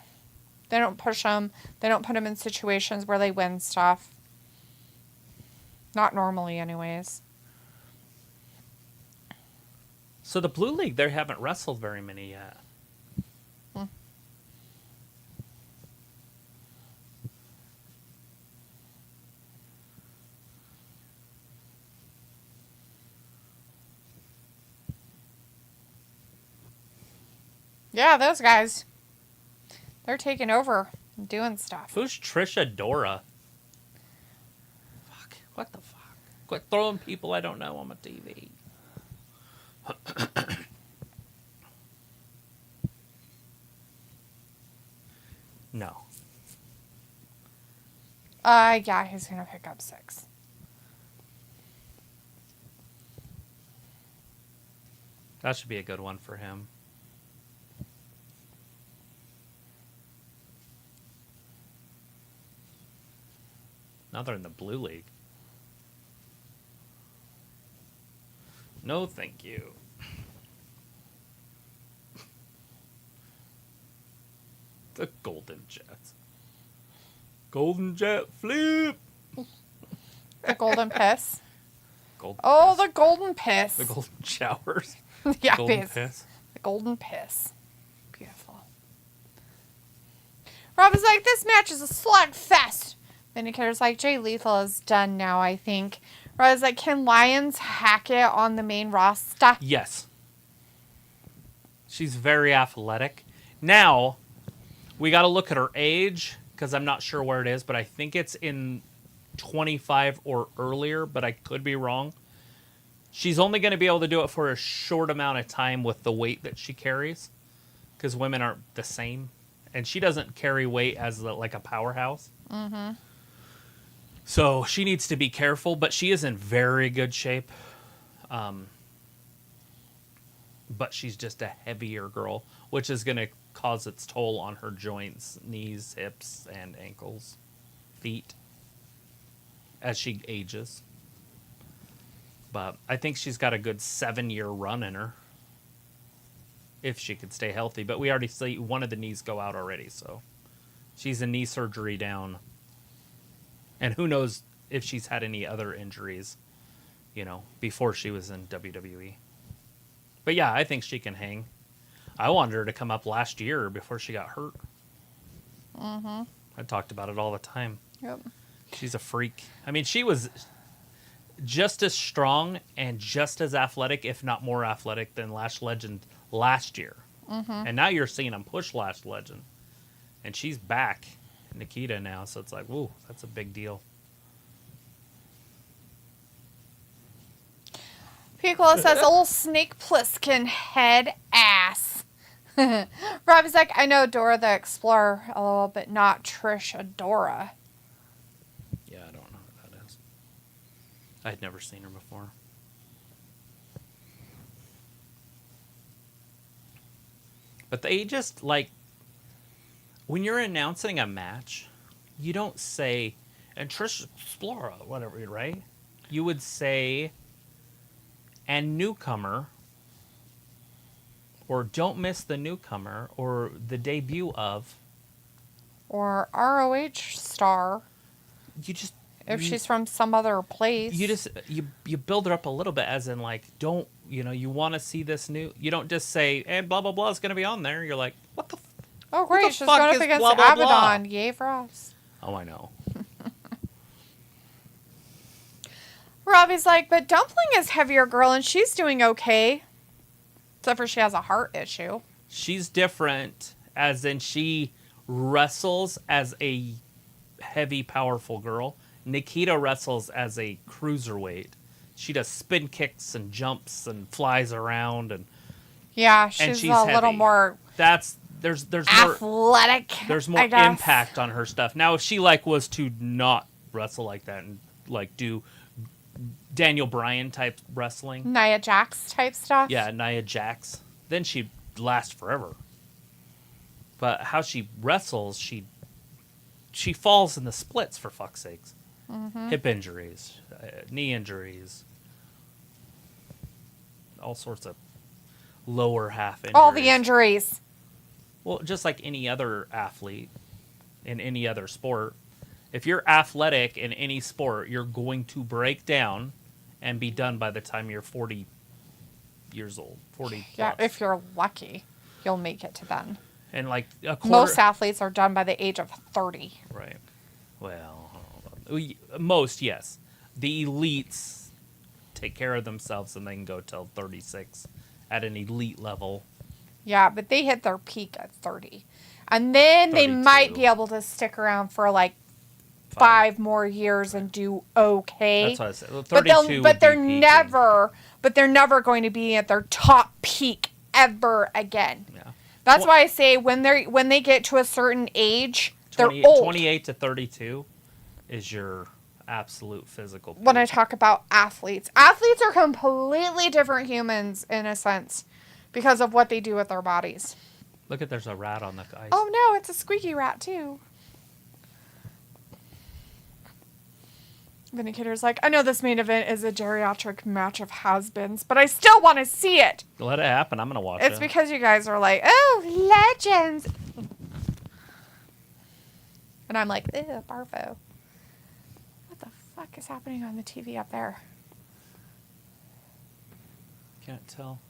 They don't push them. They don't put them in situations where they win stuff. Not normally, anyways. So the Blue League, they haven't wrestled very many yet. Yeah, those guys. They're taking over and doing stuff. Who's Trisha Dora? Fuck. What the fuck? Quit throwing people I don't know on my TV. No. Yeah, he's gonna pick up 6. That should be a good one for him. Now they're in the blue league. No, thank you. The Golden Jets. Golden Jet flip. The golden piss. Golden Oh, piss. the golden piss. The golden showers. Yeah, Golden piss. piss. The golden piss. Beautiful. Rob is like, this match is a slugfest. Vindicator's like, Jay Lethal is done now, I think. Rob is like, can Lions hack it on the main roster? Yes. She's very athletic. Now, we got to look at her age, because I'm not sure where it is, but I think it's in 25 or earlier, but I could be wrong. She's only going to be able to do it for a short amount of time with the weight that she carries, because women aren't the same. And she doesn't carry weight as like a powerhouse. Mm-hmm. So she needs to be careful, but she is in very good shape. But she's just a heavier girl, which is going to cause its toll on her joints, knees, hips, and ankles, feet, as she ages. But I think she's got a good 7-year run in her, if she could stay healthy. But we already see one of the knees go out already, so she's a knee surgery down. And who knows if she's had any other injuries, before she was in WWE. But yeah, I think she can hang. I wanted her to come up last year before she got hurt. Mm-hmm. I talked about it all the time. Yep. She's a freak. I mean, she was just as strong and just as athletic, if not more athletic, than Lash Legend last year. Mm-hmm. And now you're seeing him push Lash Legend. And she's back, Nikita, now. So it's like, whoa, that's a big deal. Piccolo says, old Snake Plissken head ass. Rob is like, I know Dora the Explorer a little, but not Trish Adora. Yeah, I don't know who that is. I'd never seen her before. But they just, like, when you're announcing a match, you don't say, and Trish Explorer, whatever, right? You would say, and newcomer, or don't miss the newcomer, or the debut of. Or ROH star. You just... If she's from some other place. You just you build her up a little bit, as in, like, don't, you want to see this new, you don't just say, and blah blah blah is going to be on there. You're like, what the oh what great, the she's fuck going up is against blah, blah, blah? Abaddon. Yay for us. Oh, I know. Robbie's like, but Dumpling is heavier girl and she's doing okay. Except for she has a heart issue. She's different, as in she wrestles as a heavy, powerful girl. Nikita wrestles as a cruiserweight. She does spin kicks and jumps and flies around, and yeah, she's a little heavy. more there's more athletic. there's more I guess. impact on her stuff. Now, if she was to not wrestle like that and do Daniel Bryan type wrestling, Nia Jax type stuff. yeah, Nia Jax, then she'd last forever. But how she wrestles, she falls in the splits, for fuck's sakes. Mm-hmm. Hip injuries, knee injuries, all sorts of lower half injuries. All the injuries. Well, just like any other athlete in any other sport, if you're athletic in any sport, you're going to break down and be done by the time you're 40 years old, 40 Yeah, plus. if you're lucky, you'll make it to then. And like a quarter... Most athletes are done by the age of 30. Right. Well, most, yes. The elites take care of themselves and they can go till 36 at an elite level. Yeah, but they hit their peak at 30. And then they 32. might be able to stick around for like 5 more years and do okay. That's what I said. Well, But 32 they're would be never going to be at their top peak ever again. Yeah. That's why I say when they get to a certain age, they're old. 28 to 32 is your absolute physical peak. When I talk about athletes are completely different humans in a sense because of what they do with their bodies. Look there's a rat on the ice. Oh no, it's a squeaky rat too. Vindicator's like, I know this main event is a geriatric match of has-beens, but I still want to see it. Let it happen. I'm going to watch it. It's because you guys are like, oh, legends. And I'm like, ew, Barfo. What the fuck is happening on the TV up there? Can't tell.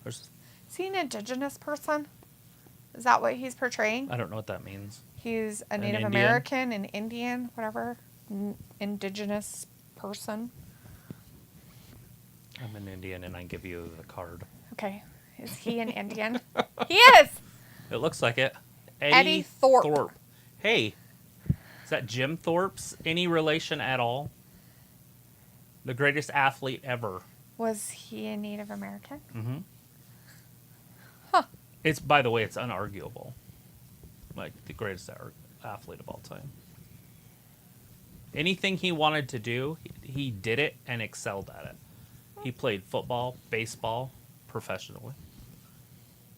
Is he an indigenous person? Is that what he's portraying? I don't know what that means. He's a Native Indian? American, an Indian, whatever. Indigenous person. I'm an Indian and I give you the card. Okay. Is he an Indian? He is! It looks like it. Eddie Thorpe. Hey, is that Jim Thorpe's any relation at all? The greatest athlete ever. Was he a Native American? Mm-hmm. Huh. It's, by the way, it's unarguable. Like, the greatest athlete of all time. Anything he wanted to do, he did it and excelled at it. He played football, baseball, professionally.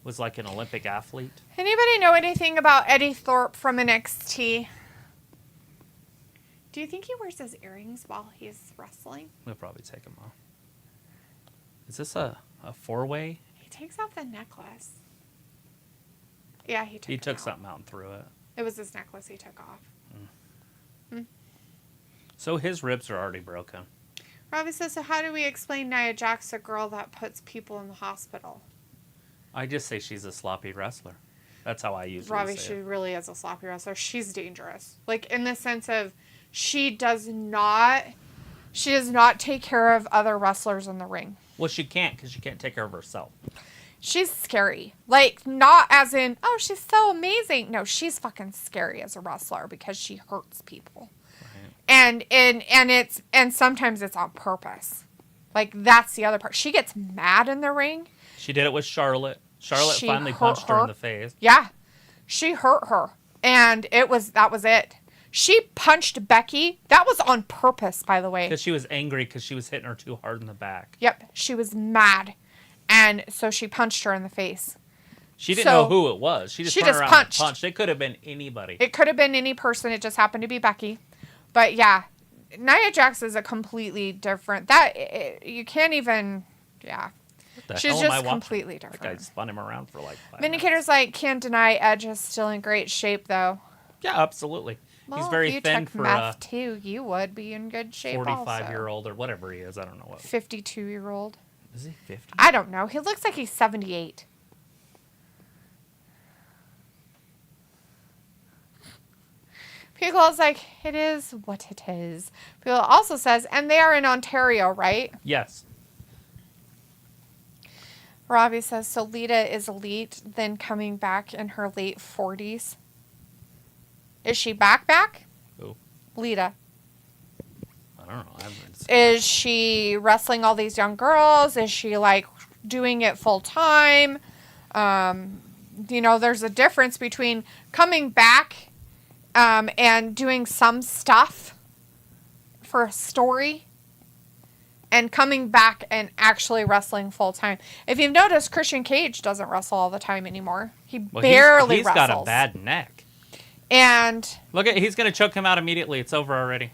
Was like an Olympic athlete. Anybody know anything about Eddie Thorpe from NXT? Do you think he wears his earrings while he's wrestling? We'll probably take him off. Is this a four-way? He takes off the necklace. Yeah, he took it out. something out and threw it. It was his necklace he took off. So his ribs are already broken. Robbie says, so how do we explain Nia Jax, a girl that puts people in the hospital? I just say she's a sloppy wrestler. That's how I usually Robbie, say she it. really is a sloppy wrestler. She's dangerous. Like, in the sense of she does not take care of other wrestlers in the ring. Well, she can't because she can't take care of herself. She's scary. Like, not as in, oh, she's so amazing. No, she's fucking scary as a wrestler because she hurts people. Right. And sometimes it's on purpose. Like, that's the other part. She gets mad in the ring. She did it with Charlotte. Charlotte She finally hurt punched her her. in the face. Yeah. She hurt her. And that was it. She punched Becky. That was on purpose, by the way. Because she was angry because she was hitting her too hard in the back. Yep. She was mad. And so she punched her in the face. She didn't know who it was. She just turned around punched. and punched. It could have been anybody. It could have been any person. It just happened to be Becky. But yeah, Nia Jax is a completely different. You can't even. Yeah. What the She's hell am I just watching? completely That guy different. spun him around for like 5 Vindicator's like, can't deny Edge is still in great shape, though. Yeah, absolutely. Well, He's very if you thin took for meth a too, you would be in good shape 45-year-old or whatever he is. I don't know what. 52-year-old. Is he 50? I don't know. He looks like he's 78. Pickle's like, it is what it is. Pickle also says, and they are in Ontario, right? Yes. Robbie says, so Lita is elite, then coming back in her late 40s. Is she back? Who? Lita. I don't know. I haven't seen Is she wrestling all these young girls? Is she like doing it full time? There's a difference between coming back and doing some stuff for a story and coming back and actually wrestling full time. If you've noticed, Christian Cage doesn't wrestle all the time anymore. He barely he's wrestles. got a bad neck. And Look at, he's going to choke him out immediately. It's over already.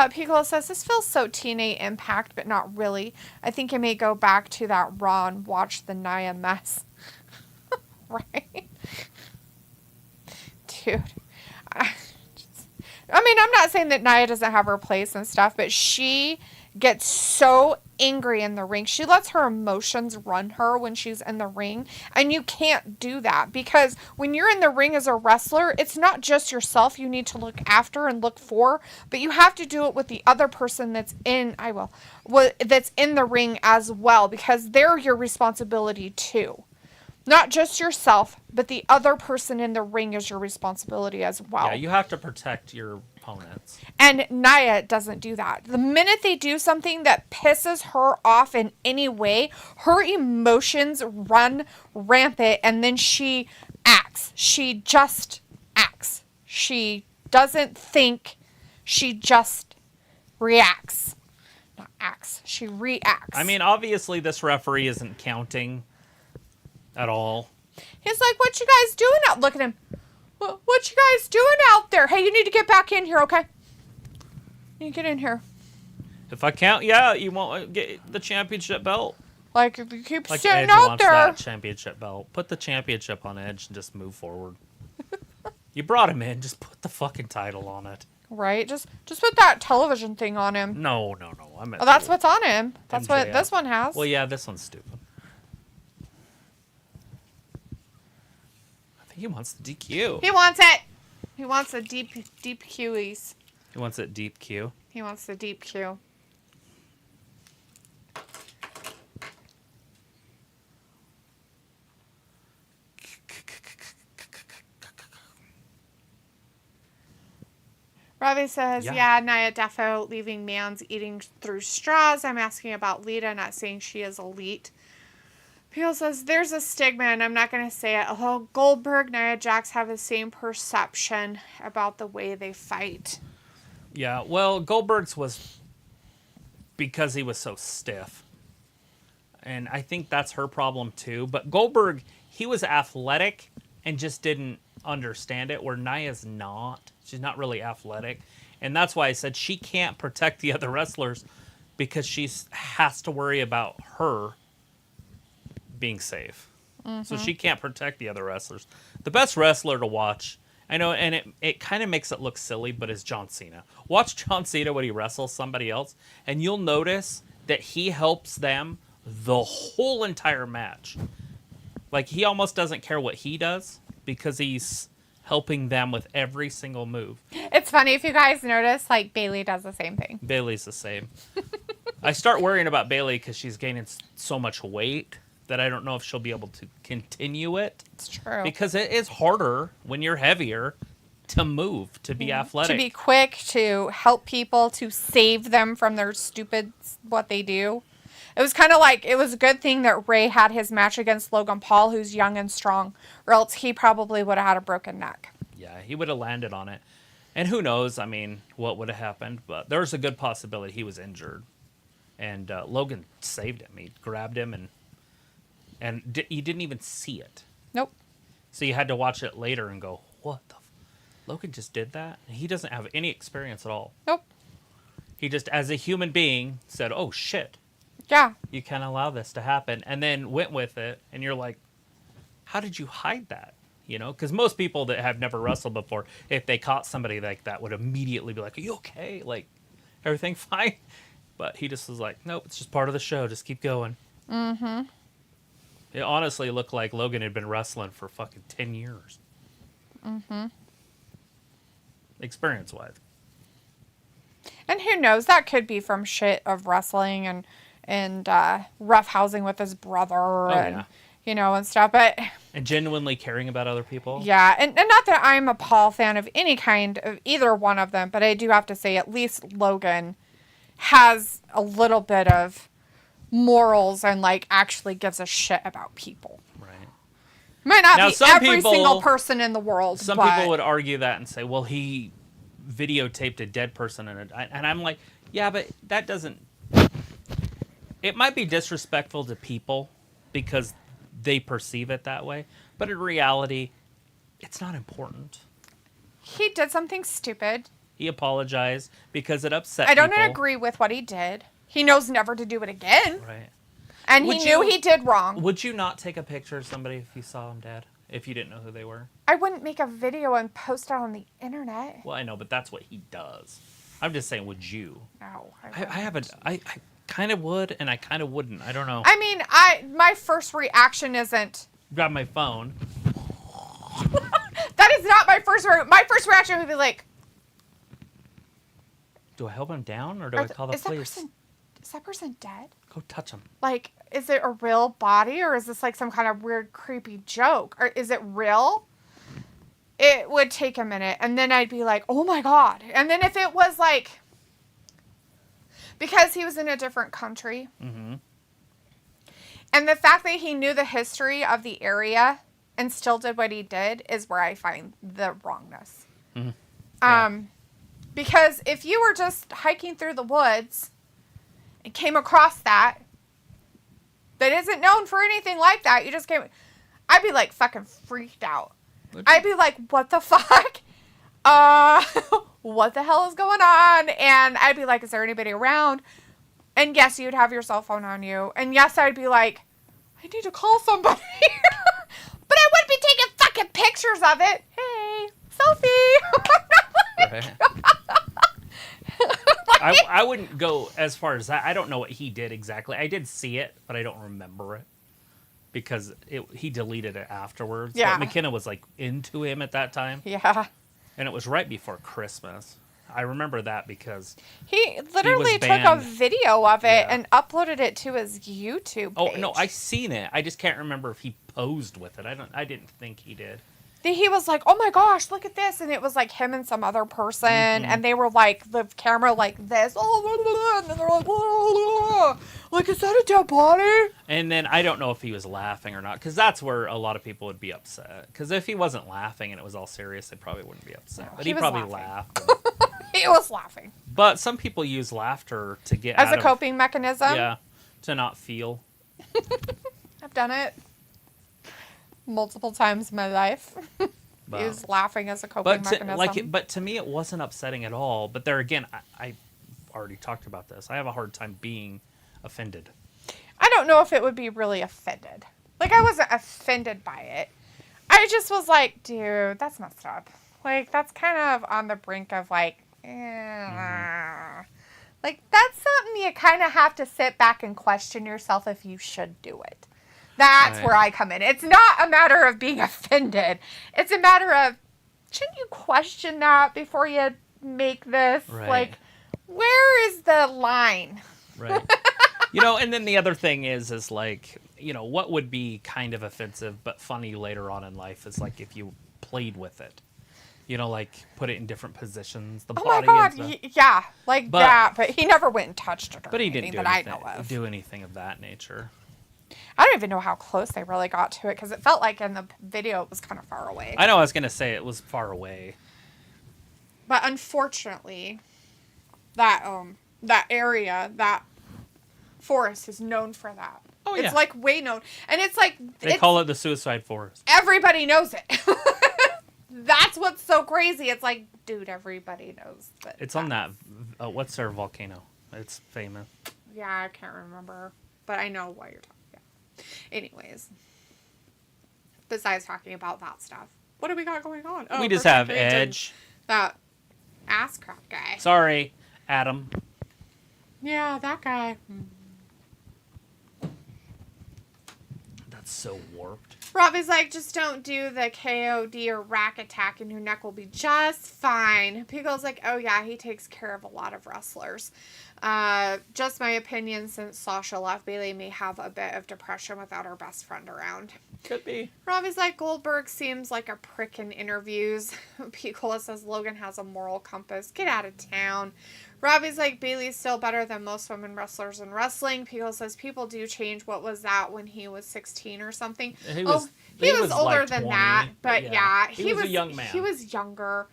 Piccolo says, this feels so TNA Impact, but not really. I think it may go back to that Raw and watch the Nia mess. Right? Dude. I'm not saying that Nia doesn't have her place and stuff, but she gets so angry in the ring. She lets her emotions run her when she's in the ring. And you can't do that because when you're in the ring as a wrestler, it's not just yourself you need to look after and look for, but you have to do it with the other person that's that's in the ring as well, because they're your responsibility too. Not just yourself, but the other person in the ring is your responsibility as well. Yeah, you have to protect your opponents. And Nia doesn't do that. The minute they do something that pisses her off in any way, her emotions run rampant, and then she acts. She just acts. She doesn't think. She just reacts. Not acts. She reacts. I mean, obviously this referee isn't counting at all. He's like, what you guys doing out? Look at him. What you guys doing out there? Hey, you need to get back in here, okay? You get in here. If I count, yeah, you won't get the championship belt. Like, if you keep Like sitting Edge out wants there. that championship belt. Put the championship on Edge and just move forward. You brought him in, just put the fucking title on it. Right? Just put that television thing on him. No. I meant That's what's on him. That's what MJF. this one has. Well, yeah, this one's stupid. I think he wants the DQ. He wants it. He wants the deep Q's. He wants it deep Q. He wants the deep Q. Ravi says, yeah, Nia Defo leaving Mans eating through straws. I'm asking about Lita, not saying she is elite. Peel says, there's a stigma, and I'm not going to say it. Although Goldberg, Nia Jax have the same perception about the way they fight. Yeah, well, Goldberg's was because he was so stiff. And I think that's her problem too. But Goldberg, he was athletic and just didn't understand it, where Nia's not. She's not really athletic. And that's why I said she can't protect the other wrestlers, because she has to worry about her being safe. Mm-hmm. So she can't protect the other wrestlers. The best wrestler to watch, I know, and it kind of makes it look silly, but is John Cena. Watch John Cena when he wrestles somebody else, and you'll notice that he helps them the whole entire match. Like, he almost doesn't care what he does, because he's helping them with every single move. It's funny, if you guys notice, like, Bayley does the same thing. Bayley's the same. I start worrying about Bayley because she's gaining so much weight that I don't know if she'll be able to continue it. It's true. Because it is harder when you're heavier to move, to be athletic. To be quick, to help people, to save them from their stupid, what they do. It was kind of like, it was a good thing that Ray had his match against Logan Paul, who's young and strong, or else he probably would have had a broken neck. Yeah, he would have landed on it. And who knows, I mean, what would have happened. But there's a good possibility he was injured. And Logan saved him. He grabbed him, and you didn't even see it. Nope. So you had to watch it later and go, what the Logan just did that? And he doesn't have any experience at all. Nope. He just, as a human being, said, oh, shit. Yeah. You can't allow this to happen. And then went with it. And you're like, how did you hide that? You know, because most people that have never wrestled before, if they caught somebody like that, would immediately be like, are you okay? Like, everything fine? But he just was like, nope, it's just part of the show. Just keep going. Mm-hmm. It honestly looked like Logan had been wrestling for fucking 10 years. Mm-hmm. Experience-wise. And who knows? That could be from shit of wrestling and roughhousing with his brother and, you know, and stuff. But and genuinely caring about other people. Yeah, and not that I'm a Paul fan of any kind of either one of them, but I do have to say at least Logan has a little bit of morals and, like, actually gives a shit about people. Right. Might not Now, be every single person in the world. Some people would argue that and say, well, he videotaped a dead person. And I'm like, yeah, but that doesn't... It might be disrespectful to people because they perceive it that way. But in reality, it's not important. He did something stupid. He apologized because it upset people. I don't agree with what he did. He knows never to do it again. Right. And he knew he did wrong. Would you not take a picture of somebody if you saw them dead? If you didn't know who they were? I wouldn't make a video and post it on the internet. Well, I know, but that's what he does. I'm just saying, would you? No, I haven't. I kind of would, and I kind of wouldn't. I don't know. I mean, my first reaction isn't. Grab my phone. That is not my first. My first reaction would be like, do I help him down, or do I call the police? Is that person dead? Go touch him. Like, is it a real body, or is this like some kind of weird, creepy joke? Or is it real? It would take a minute, and then I'd be like, oh my God. And then if it was like, because he was in a different country, Mm-hmm. and the fact that he knew the history of the area and still did what he did is where I find the wrongness. Mm-hmm. Yeah. Because if you were just hiking through the woods and came across that isn't known for anything like that, you just came, I'd be like fucking freaked out. I'd be like, what the fuck? What the hell is going on? And I'd be like, is there anybody around? And yes, you'd have your cell phone on you. And yes, I'd be like, I need to call somebody. But I wouldn't be taking fucking pictures of it. Hey, selfie. Right. I wouldn't go as far as that. I don't know what he did exactly. I did see it, but I don't remember it. Because he deleted it afterwards. Yeah. But McKenna was like into him at that time. Yeah. And it was right before Christmas. I remember that because He literally took a banned. video of it Yeah. and uploaded it to his YouTube page. oh no, I seen it. I just can't remember if he posed with it. I didn't think he did. He was like, oh my gosh, look at this. And it was like him and some other person. Mm-hmm. And they were like, the camera like this. And then they're like, is that a dead body? And then I don't know if he was laughing or not, because that's where a lot of people would be upset. Because if he wasn't laughing and it was all serious, they probably wouldn't be upset. No, But he he was probably laughing. laughed. He was laughing. But some people use laughter to get As out a of- coping mechanism? Yeah, to not feel. I've done it multiple times in my life. But- Use laughing as a coping mechanism. But to me, it wasn't upsetting at all. But there again, I already talked about this. I have a hard time being offended. I don't know if it would be really offended. Like, I wasn't offended by it. I just was like, dude, that's messed up. Like, that's kind of on the brink of, like, Like, that's something you kind of have to sit back and question yourself if you should do it. That's Right. where I come in. It's not a matter of being offended. It's a matter of, shouldn't you question that before you make this? Right. Like, where is the line? Right. And then the other thing is like, what would be kind of offensive but funny later on in life is like if you played with it. Like put it in different positions, the Oh my body God, and stuff. yeah, like But- that. But he never went and touched it or But he anything didn't that I know of. do anything of that nature. I don't even know how close they really got to it because it felt like in the video it was kind of far away. I know I was going to say it was far away. But unfortunately, that area, that forest is known for that. Oh, yeah. It's like way known. And it's like They call it the Suicide Forest. everybody knows it. That's what's so crazy. It's like, dude, everybody knows that. It's on that, what's their volcano? It's famous. Yeah, I can't remember. But I know what you're talking about. Anyways. Besides talking about that stuff. What do we got going on? Oh, We just Perfect have Region. Edge. That ass crack guy. Sorry, Adam. Yeah, that guy. That's so warped. Robbie's like, just don't do the KOD or rack attack and your neck will be just fine. Pickle's like, oh yeah, he takes care of a lot of wrestlers. Just my opinion, since Sasha left, Bayley may have a bit of depression without her best friend around. Could be. Robbie's like, Goldberg seems like a prick in interviews. Picola says Logan has a moral compass. Get out of town. Robbie's like, Bayley's still better than most women wrestlers in wrestling. Picola says people do change. What was that when he was 16 or something? He was older like than 20, that, but yeah, he was a young man. He was younger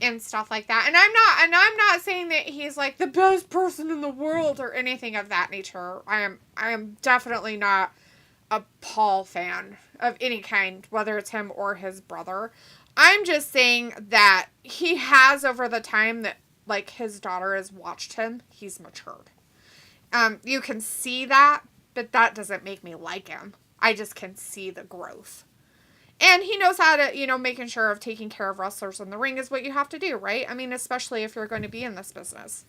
and stuff like that. And I'm not saying that he's like the best person in the world or anything of that nature. I am definitely not a Paul fan of any kind, whether it's him or his brother. I'm just saying that he has, over the time that like his daughter has watched him, he's matured. You can see that, but that doesn't make me like him. I just can see the growth. And he knows how to, making sure of taking care of wrestlers in the ring is what you have to do, right? I mean, especially if you're going to be in this business.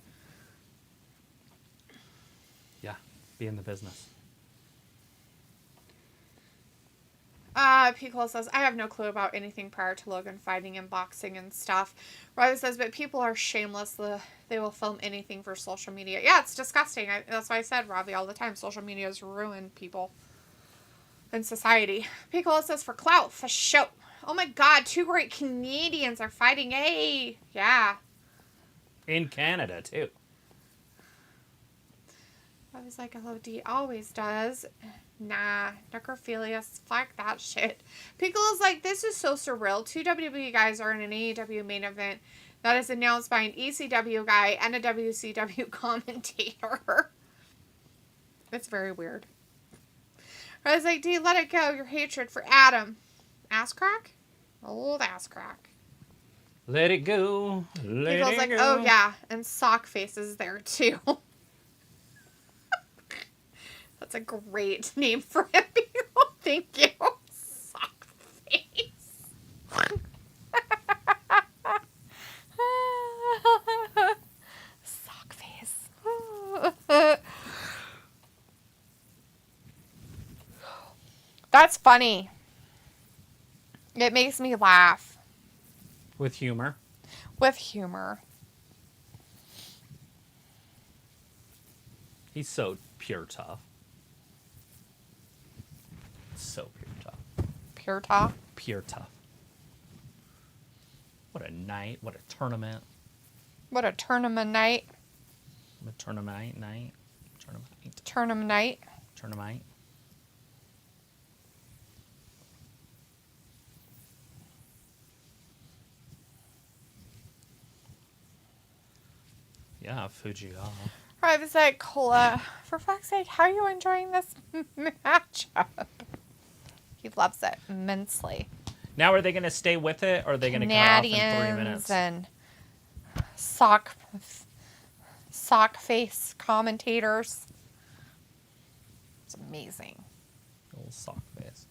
Yeah, be in the business. Piccolo says, I have no clue about anything prior to Logan fighting and boxing and stuff. Robbie says, but people are shameless. They will film anything for social media. Yeah, it's disgusting. That's why I said, Robbie, all the time. Social media has ruined people in society. Piccolo says, for clout, for show. Oh my God, 2 great Canadians are fighting. Hey, yeah. In Canada, too. I was like, LOD always does. Nah, necrophilia, fuck that shit. Piccolo's like, this is so surreal. 2 WWE guys are in an AEW main event that is announced by an ECW guy and a WCW commentator. It's very weird. I was like, D, let it go. Your hatred for Adam. Ass crack? Old ass crack. Let it go. Piccolo's like, oh yeah, and sock face is there too. That's a great name for him. Thank you. Sock face. Sock face. That's funny. It makes me laugh. With humor. With humor. He's so pure tough. So pure tough. Pure talk. Pure tough. What a night. What a tournament. What a tournament night. A tournament night. Tournament night. Tournament. Yeah, Fujiwara. I was like, Cola, for fuck's sake, how are you enjoying this matchup? He loves it immensely. Now, are they going to stay with it, or are they going to cut off in 3 minutes? Canadians and sock face commentators. It's amazing. Little sock face.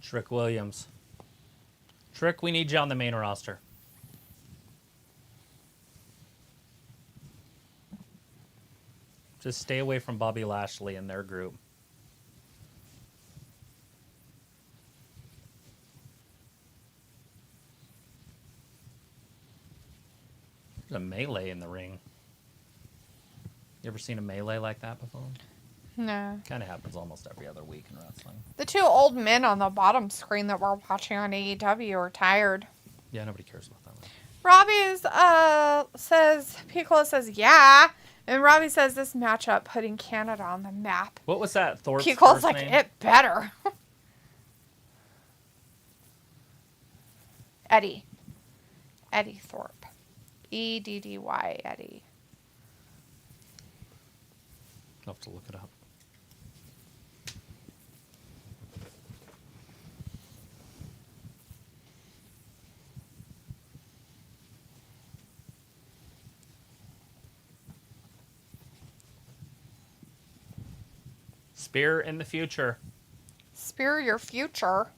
Trick Williams. Trick, we need you on the main roster. Just stay away from Bobby Lashley and their group. There's a melee in the ring. You ever seen a melee like that before? No. Kind of happens almost every other week in wrestling. The 2 old men on the bottom screen that we're watching on AEW are tired. Yeah, nobody cares about that one. Robbie says, Piccolo says, yeah. And Robbie says this matchup putting Canada on the map. What was that? Thorpe's Piccolo's first like, name? it better. Eddie. Eddie Thorpe. Eddy, Eddie. I'll have to look it up. Spear in the future. Spear your future.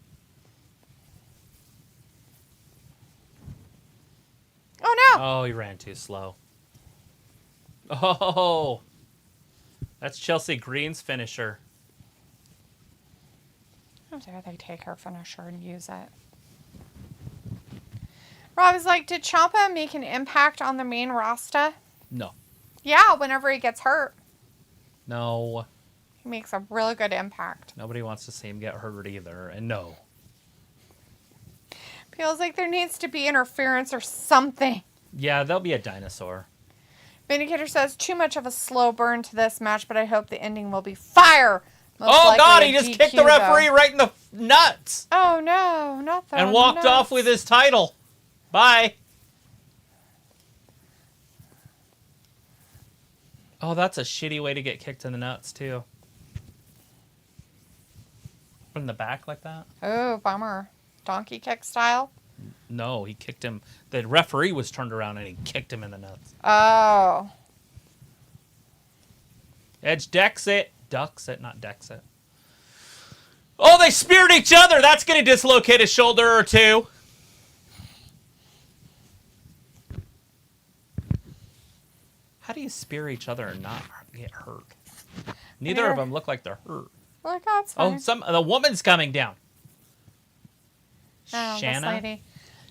Oh, no. Oh, he ran too slow. Oh, that's Chelsea Green's finisher. How dare they take her finisher and use it? Robbie's like, did Ciampa make an impact on the main roster? No. Yeah, whenever he gets hurt. No. He makes a really good impact. Nobody wants to see him get hurt either. And no. Feels like there needs to be interference or something. Yeah, there'll be a dinosaur. Vindicator says, too much of a slow burn to this match, but I hope the ending will be fire. Most Oh, likely God, a he just DQ, kicked the referee though. right in the nuts. Oh, no, not that. And walked off with his title. Bye. Oh, that's a shitty way to get kicked in the nuts, too. From the back like that? Oh, bummer. Donkey kick style? No, he kicked him. The referee was turned around and he kicked him in the nuts. Oh. Edge decks it. Ducks it, not decks it. Oh, they speared each other. That's going to dislocate a shoulder or two. How do you spear each other and not get hurt? Neither of them look like they're hurt. Look, that's fine. Oh, the woman's coming down. Oh, this Shanna. lady.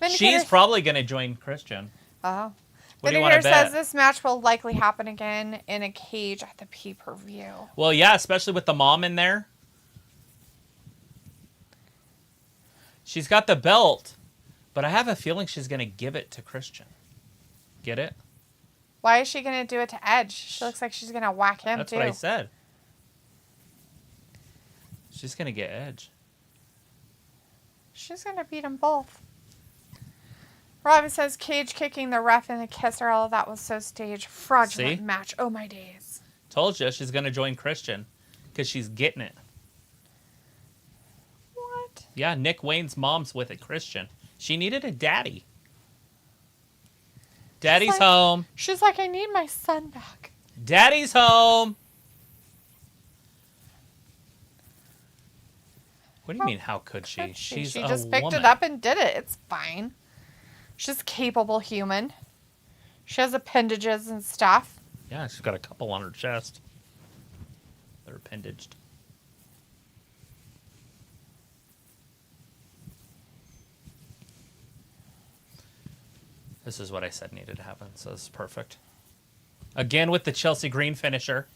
She's probably going to join Christian. Oh. What do you want to Vindicator bet? says this match will likely happen again in a cage at the pay-per-view. Well, yeah, especially with the mom in there. She's got the belt, but I have a feeling she's going to give it to Christian. Get it? Why is she going to do it to Edge? She looks like she's going to whack him, That's too. what I said. She's going to get Edge. She's going to beat them both. Robin says, cage kicking the ref in the kisser. All of that was so staged. Fraudulent match. Oh, my days. Told you she's going to join Christian because she's getting it. What? Yeah, Nick Wayne's mom's with it, Christian. She needed a daddy. Daddy's home. She's like, I need my son back. Daddy's home. What do you mean, how could she? She's She a just picked woman. it up and did it. It's fine. She's a capable human. She has appendages and stuff. Yeah, she's got a couple on her chest. They're appendaged. This is what I said needed to happen, so this is perfect. Again with the Chelsea Green finisher.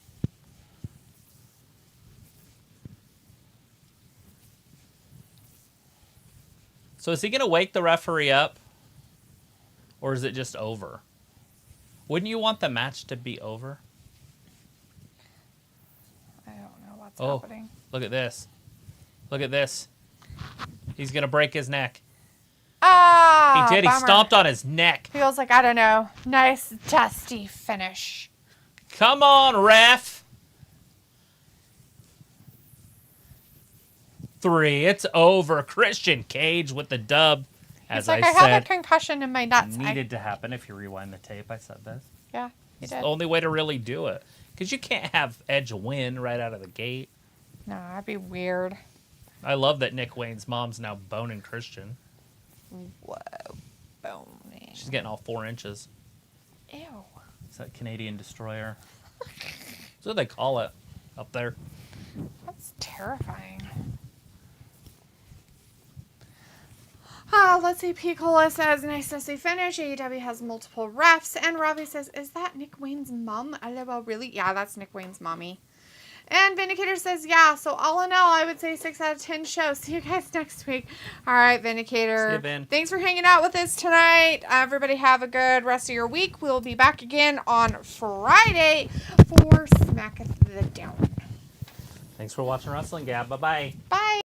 So is he going to wake the referee up? Or is it just over? Wouldn't you want the match to be over? I don't know what's happening. Look at this. Look at this. He's going to break his neck. Ah, He did. He bummer. stomped on his neck. Feels like, I don't know, nice dusty finish. Come on, ref. 3. It's over. Christian Cage with the dub. As He's like, I I have a said, concussion in my nuts. needed to happen. If you rewind the tape, I said this. Yeah, he It's did. the only way to really do it. Because you can't have Edge win right out of the gate. No, that'd be weird. I love that Nick Wayne's mom's now boning Christian. Whoa, boning. She's getting all 4 inches. Ew. It's that Canadian destroyer. That's what they call it up there. That's terrifying. Let's see. Piccola says, nice to see finish. AEW has multiple refs. And Robbie says, is that Nick Wayne's mom? LOL, really? Yeah, that's Nick Wayne's mommy. And Vindicator says, yeah. So all in all, I would say 6 out of 10 shows. See you guys next week. All right, Vindicator. See you, Vin. Thanks for hanging out with us tonight. Everybody have a good rest of your week. We'll be back again on Friday for Smack the Down. Thanks for watching Wrestling Gab. Bye-bye. Bye.